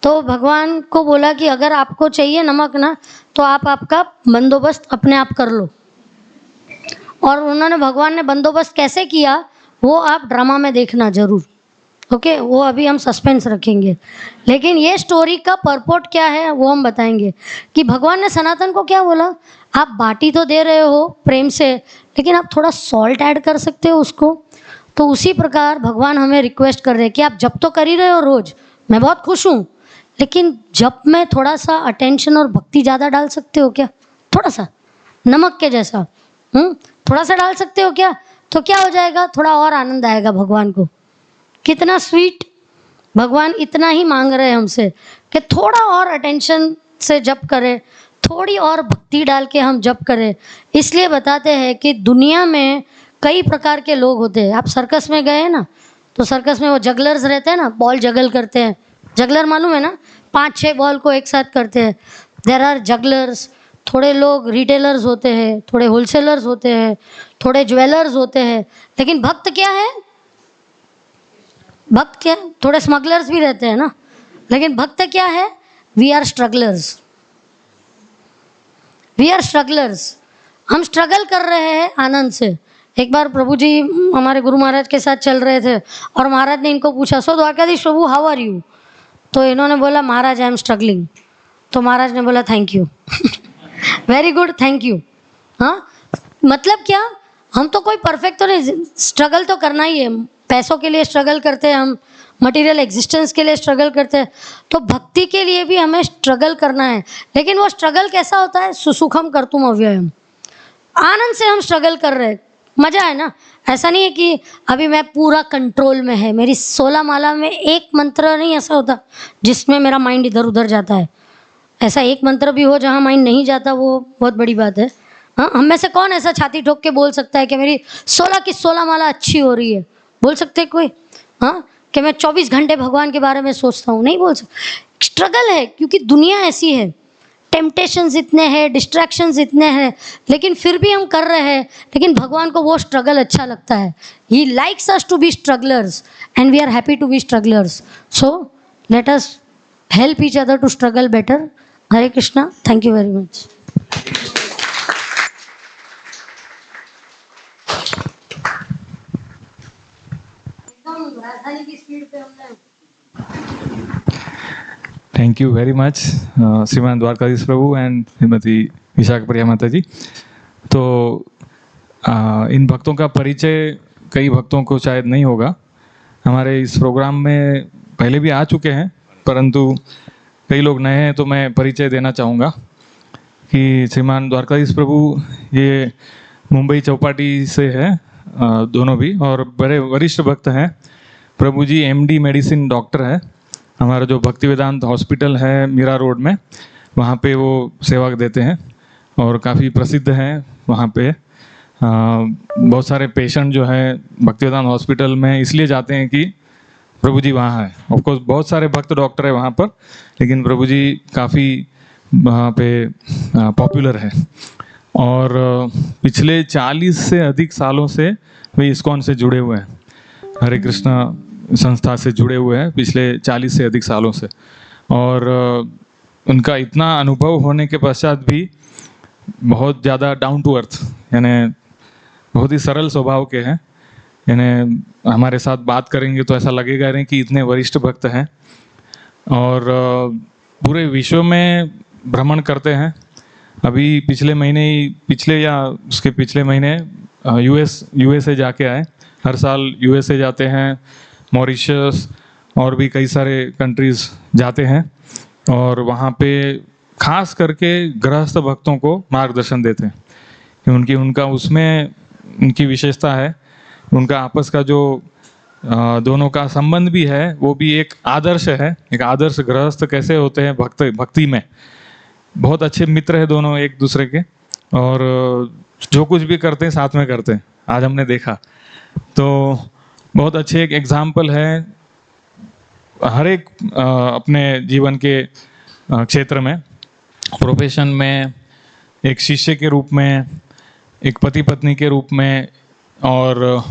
तो भगवान को बोला कि अगर आपको चाहिए नमक ना, तो आप आपका बंदोबस्त अपने आप कर लो। और उन्होंने, भगवान ने बंदोबस्त कैसे किया वो आप ड्रामा में देखना जरूर, ओके? वो अभी हम सस्पेंस रखेंगे। लेकिन ये स्टोरी का परपोर्ट क्या है वो हम बताएंगे कि भगवान ने सनातन को क्या बोला, आप बाटी तो दे रहे हो प्रेम से, लेकिन आप थोड़ा सॉल्ट ऐड कर सकते हो उसको। तो उसी प्रकार भगवान हमें रिक्वेस्ट कर रहे हैं कि आप जब तो कर ही रहे हो रोज, मैं बहुत खुश हूँ, लेकिन जब में थोड़ा सा अटेंशन और भक्ति ज़्यादा डाल सकते हो क्या? थोड़ा सा नमक के जैसा, थोड़ा सा डाल सकते हो क्या? तो क्या हो जाएगा? थोड़ा और आनंद आएगा भगवान को। कितना स्वीट! भगवान इतना ही मांग रहे हैं हमसे कि थोड़ा और अटेंशन से जप करें, थोड़ी और भक्ति डाल के हम जप करें। इसलिए बताते हैं कि दुनिया में कई प्रकार के लोग होते हैं। आप सर्कस में गए ना, तो सर्कस में वो जगलर्स रहते हैं ना, बॉल जगल करते हैं। जगलर मालूम है ना? 5-6 बॉल को एक साथ करते हैं। There are jugglers. थोड़े लोग रिटेलर्स होते हैं, थोड़े होलसेलर्स होते हैं, थोड़े ज्वेलर्स होते हैं। लेकिन भक्त क्या है? भक्त क्या? थोड़े स्मगलर्स भी रहते हैं ना, लेकिन भक्त क्या है? We are strugglers. We are strugglers. हम स्ट्रगल कर रहे हैं आनंद से। एक बार प्रभु जी हमारे गुरु महाराज के साथ चल रहे थे और महाराज ने इनको पूछा, सो द्वारकाधीश प्रभु हाउ आर यू? तो इन्होंने बोला, महाराज आई एम स्ट्रगलिंग। तो महाराज ने बोला, thank you, very good, thank you. हाँ, मतलब क्या? हम तो कोई परफेक्ट तो नहीं, स्ट्रगल तो करना ही है। पैसों के लिए स्ट्रगल करते हैं हम, मटेरियल एग्जिस्टेंस के लिए स्ट्रगल करते हैं, तो भक्ति के लिए भी हमें स्ट्रगल करना है। लेकिन वो स्ट्रगल कैसा होता है? सुसुखम कर्तुम अव्ययम, आनंद से हम स्ट्रगल कर रहे हैं, मजा है ना। ऐसा नहीं है कि अभी मैं पूरा कंट्रोल में है, मेरी 16 माला में एक मंत्र नहीं ऐसा होता जिसमें मेरा माइंड इधर उधर जाता है। ऐसा एक मंत्र भी हो जहाँ माइंड नहीं जाता, वो बहुत बड़ी बात है। हाँ, हम में से कौन ऐसा छाती ठोक के बोल सकता है कि मेरी 16 की 16 माला अच्छी हो रही है? बोल सकते कोई? हाँ, कि मैं 24 घंटे भगवान के बारे में सोचता हूँ? नहीं बोल सकते। स्ट्रगल है, क्योंकि दुनिया ऐसी है, टेम्पटेशंस इतने हैं, डिस्ट्रैक्शंस इतने हैं, लेकिन फिर भी हम कर रहे हैं। लेकिन भगवान को वो स्ट्रगल अच्छा लगता है। He likes us to be strugglers and we are happy to be strugglers. So let us help each other to struggle better. Hare Krishna, thank you very much. राजधानी की स्पीड पे हमने थैंक यू वेरी मच श्रीमान द्वारकाधीश प्रभु and Shrimati Vishakh प्रिया माता जी। तो इन भक्तों का परिचय कई भक्तों को शायद नहीं होगा। हमारे इस प्रोग्राम में पहले भी आ चुके हैं, परंतु कई लोग नए हैं, तो मैं परिचय देना चाहूँगा कि श्रीमान द्वारकाधीश प्रभु ये मुंबई चौपाटी से है, दोनों भी, और बड़े वरिष्ठ भक्त हैं। प्रभु जी MD मेडिसिन डॉक्टर है। हमारा जो भक्ति वेदांत हॉस्पिटल है मीरा रोड में, वहाँ पे वो सेवा देते हैं और काफ़ी प्रसिद्ध हैं वहाँ पे। बहुत सारे पेशेंट जो है भक्ति वेदांत हॉस्पिटल में इसलिए जाते हैं कि प्रभु जी वहाँ है। ऑफकोर्स बहुत सारे भक्त डॉक्टर है वहाँ पर, लेकिन प्रभु जी काफ़ी वहाँ पे पॉपुलर है। और पिछले 40 से अधिक सालों से वे इस्कॉन से जुड़े हुए हैं, हरे कृष्णा संस्था से जुड़े हुए हैं पिछले 40 से अधिक सालों से। और उनका इतना अनुभव होने के पश्चात भी बहुत ज़्यादा डाउन टू अर्थ, यानी बहुत ही सरल स्वभाव के हैं। यानी हमारे साथ बात करेंगे तो ऐसा लगेगा नहीं कि इतने वरिष्ठ भक्त हैं। और पूरे विश्व में भ्रमण करते हैं। अभी पिछले महीने USA जाके आए। हर साल USA जाते हैं, मॉरिशस और भी कई सारे कंट्रीज़ जाते हैं, और वहाँ पे खास करके गृहस्थ भक्तों को मार्गदर्शन देते हैं कि उनका उसमें उनकी विशेषता है। उनका आपस का जो दोनों का संबंध भी है, वो भी एक आदर्श है। एक आदर्श गृहस्थ कैसे होते हैं भक्ति में, बहुत अच्छे मित्र हैं दोनों एक दूसरे के, और जो कुछ भी करते हैं साथ में करते हैं। आज हमने देखा तो बहुत अच्छे एक एग्जाम्पल है। हर एक अपने जीवन के क्षेत्र में, प्रोफेशन में, एक शिष्य के रूप में, एक पति पत्नी के रूप में, और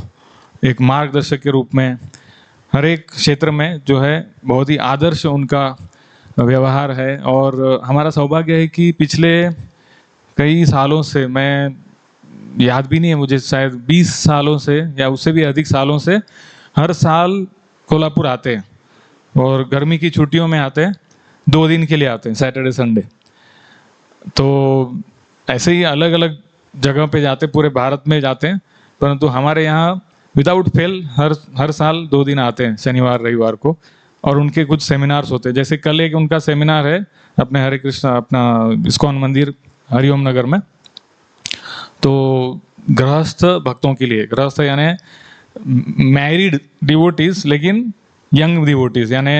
एक मार्गदर्शक के रूप में, हर एक क्षेत्र में जो है बहुत ही आदर्श उनका व्यवहार है। और हमारा सौभाग्य है कि पिछले कई सालों से, मैं याद भी नहीं है मुझे, शायद 20 सालों से या उससे भी अधिक सालों से हर साल कोल्हापुर आते हैं, और गर्मी की छुट्टियों में आते हैं, 2 दिन के लिए आते हैं, सैटरडे संडे। तो ऐसे ही अलग अलग जगह पे जाते, पूरे भारत में जाते हैं, परंतु हमारे यहाँ विदाउट फेल हर साल 2 दिन आते हैं, शनिवार रविवार को। और उनके कुछ सेमिनार्स होते हैं। जैसे कल एक उनका सेमिनार है अपने हरे कृष्णा अपना इस्कॉन मंदिर हरिओम नगर में। तो गृहस्थ भक्तों के लिए, गृहस्थ यानी मैरिड डिवोटीज लेकिन यंग डिवोटीज, यानी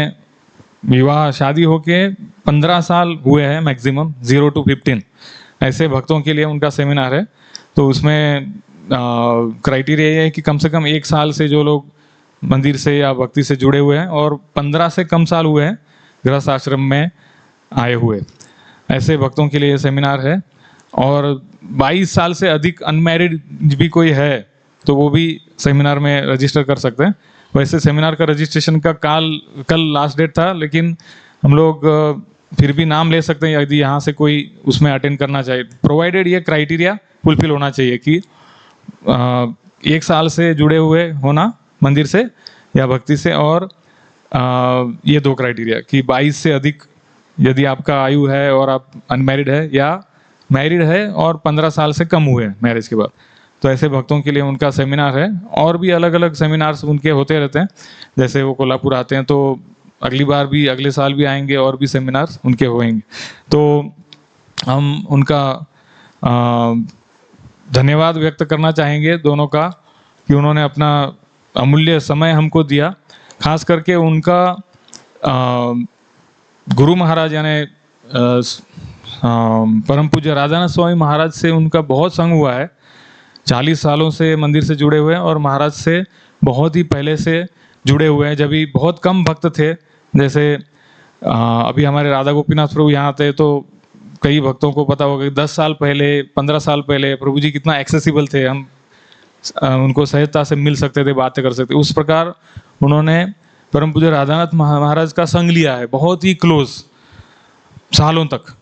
विवाह शादी होके 15 साल हुए हैं मैक्सिमम, 0 to 15, ऐसे भक्तों के लिए उनका सेमिनार है। तो उसमें क्राइटेरिया ये है कि कम से कम 1 साल से जो लोग मंदिर से या भक्ति से जुड़े हुए हैं, और 15 से कम साल हुए हैं गृहस्थ आश्रम में आए हुए, ऐसे भक्तों के लिए सेमिनार है। और 22 साल से अधिक अनमैरिड भी कोई है तो वो भी सेमिनार में रजिस्टर कर सकते हैं। वैसे सेमिनार का रजिस्ट्रेशन का कल लास्ट डेट था, लेकिन हम लोग फिर भी नाम ले सकते हैं यदि यहाँ से कोई उसमें अटेंड करना चाहिए, प्रोवाइडेड ये क्राइटेरिया फुलफिल होना चाहिए कि 1 साल से जुड़े हुए होना मंदिर से या भक्ति से, और ये 2 क्राइटेरिया कि 22 से अधिक यदि आपका आयु है और आप अनमैरिड है, या मैरिड है और 15 साल से कम हुए हैं मैरिज के बाद, तो ऐसे भक्तों के लिए उनका सेमिनार है, और भी अलग अलग सेमिनार्स उनके होते रहते हैं। जैसे वो कोल्हापुर आते हैं तो अगली बार भी, अगले साल भी आएंगे और भी सेमिनार्स उनके होंगे। तो हम उनका धन्यवाद व्यक्त करना चाहेंगे दोनों का, कि उन्होंने अपना अमूल्य समय हमको दिया। खास करके उनका गुरु महाराज यानी परम पूज्य राधानाथ स्वामी महाराज से उनका बहुत संग हुआ है। 40 सालों से मंदिर से जुड़े हुए हैं और महाराज से बहुत ही पहले से जुड़े हुए हैं, जब भी बहुत कम भक्त थे। जैसे अभी हमारे राधा गोपीनाथ प्रभु यहाँ आते तो कई भक्तों को पता होगा कि 10 साल पहले, 15 साल पहले प्रभु जी कितना एक्सेसिबल थे, हम उनको सहजता से मिल सकते थे, बातें कर सकते। उस प्रकार उन्होंने परम पूज्य राधानाथ महाराज का संग लिया है, बहुत ही क्लोज, सालों तक।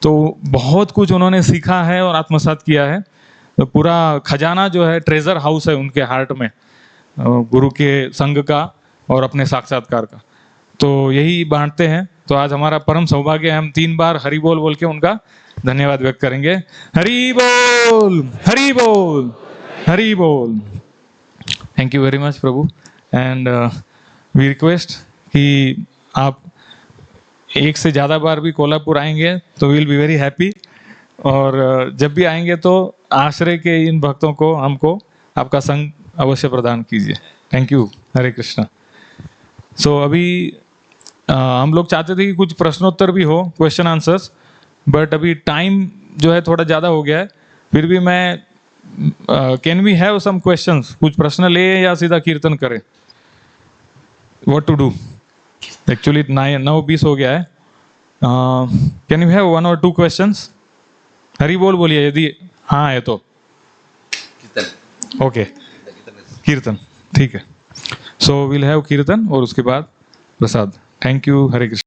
तो बहुत कुछ उन्होंने सीखा है और आत्मसात किया है। तो पूरा खजाना जो है, ट्रेजर हाउस है उनके हार्ट में, गुरु के संग का और अपने साक्षात्कार का। तो यही बांटते हैं। तो आज हमारा परम सौभाग्य है, हम 3 बार हरि बोल बोल के उनका धन्यवाद व्यक्त करेंगे। हरि बोल, हरि बोल, हरि बोल। Thank you very much Prabhu. And we request कि आप एक से ज़्यादा बार भी कोल्हापुर आएंगे तो विल बी वेरी हैप्पी। और जब भी आएंगे तो आश्रय के इन भक्तों को, हमको आपका संग अवश्य प्रदान कीजिए। Thank you. Hare Krishna. So अभी हम लोग चाहते थे कि कुछ प्रश्नोत्तर भी हो, क्वेश्चन आंसर्स, बट अभी टाइम जो है थोड़ा ज़्यादा हो गया है। फिर भी मैं can we have some questions, कुछ प्रश्न ले या सीधा कीर्तन करें? What to do? एक्चुअली 9:20 हो गया है। Can you have 1 or 2 questions? Hari बोल बोलिए यदि हाँ है तो। ओके, कीर्तन ठीक है। सो विल हैव कीर्तन और उसके बाद प्रसाद। Thank you. हरे कृष्ण।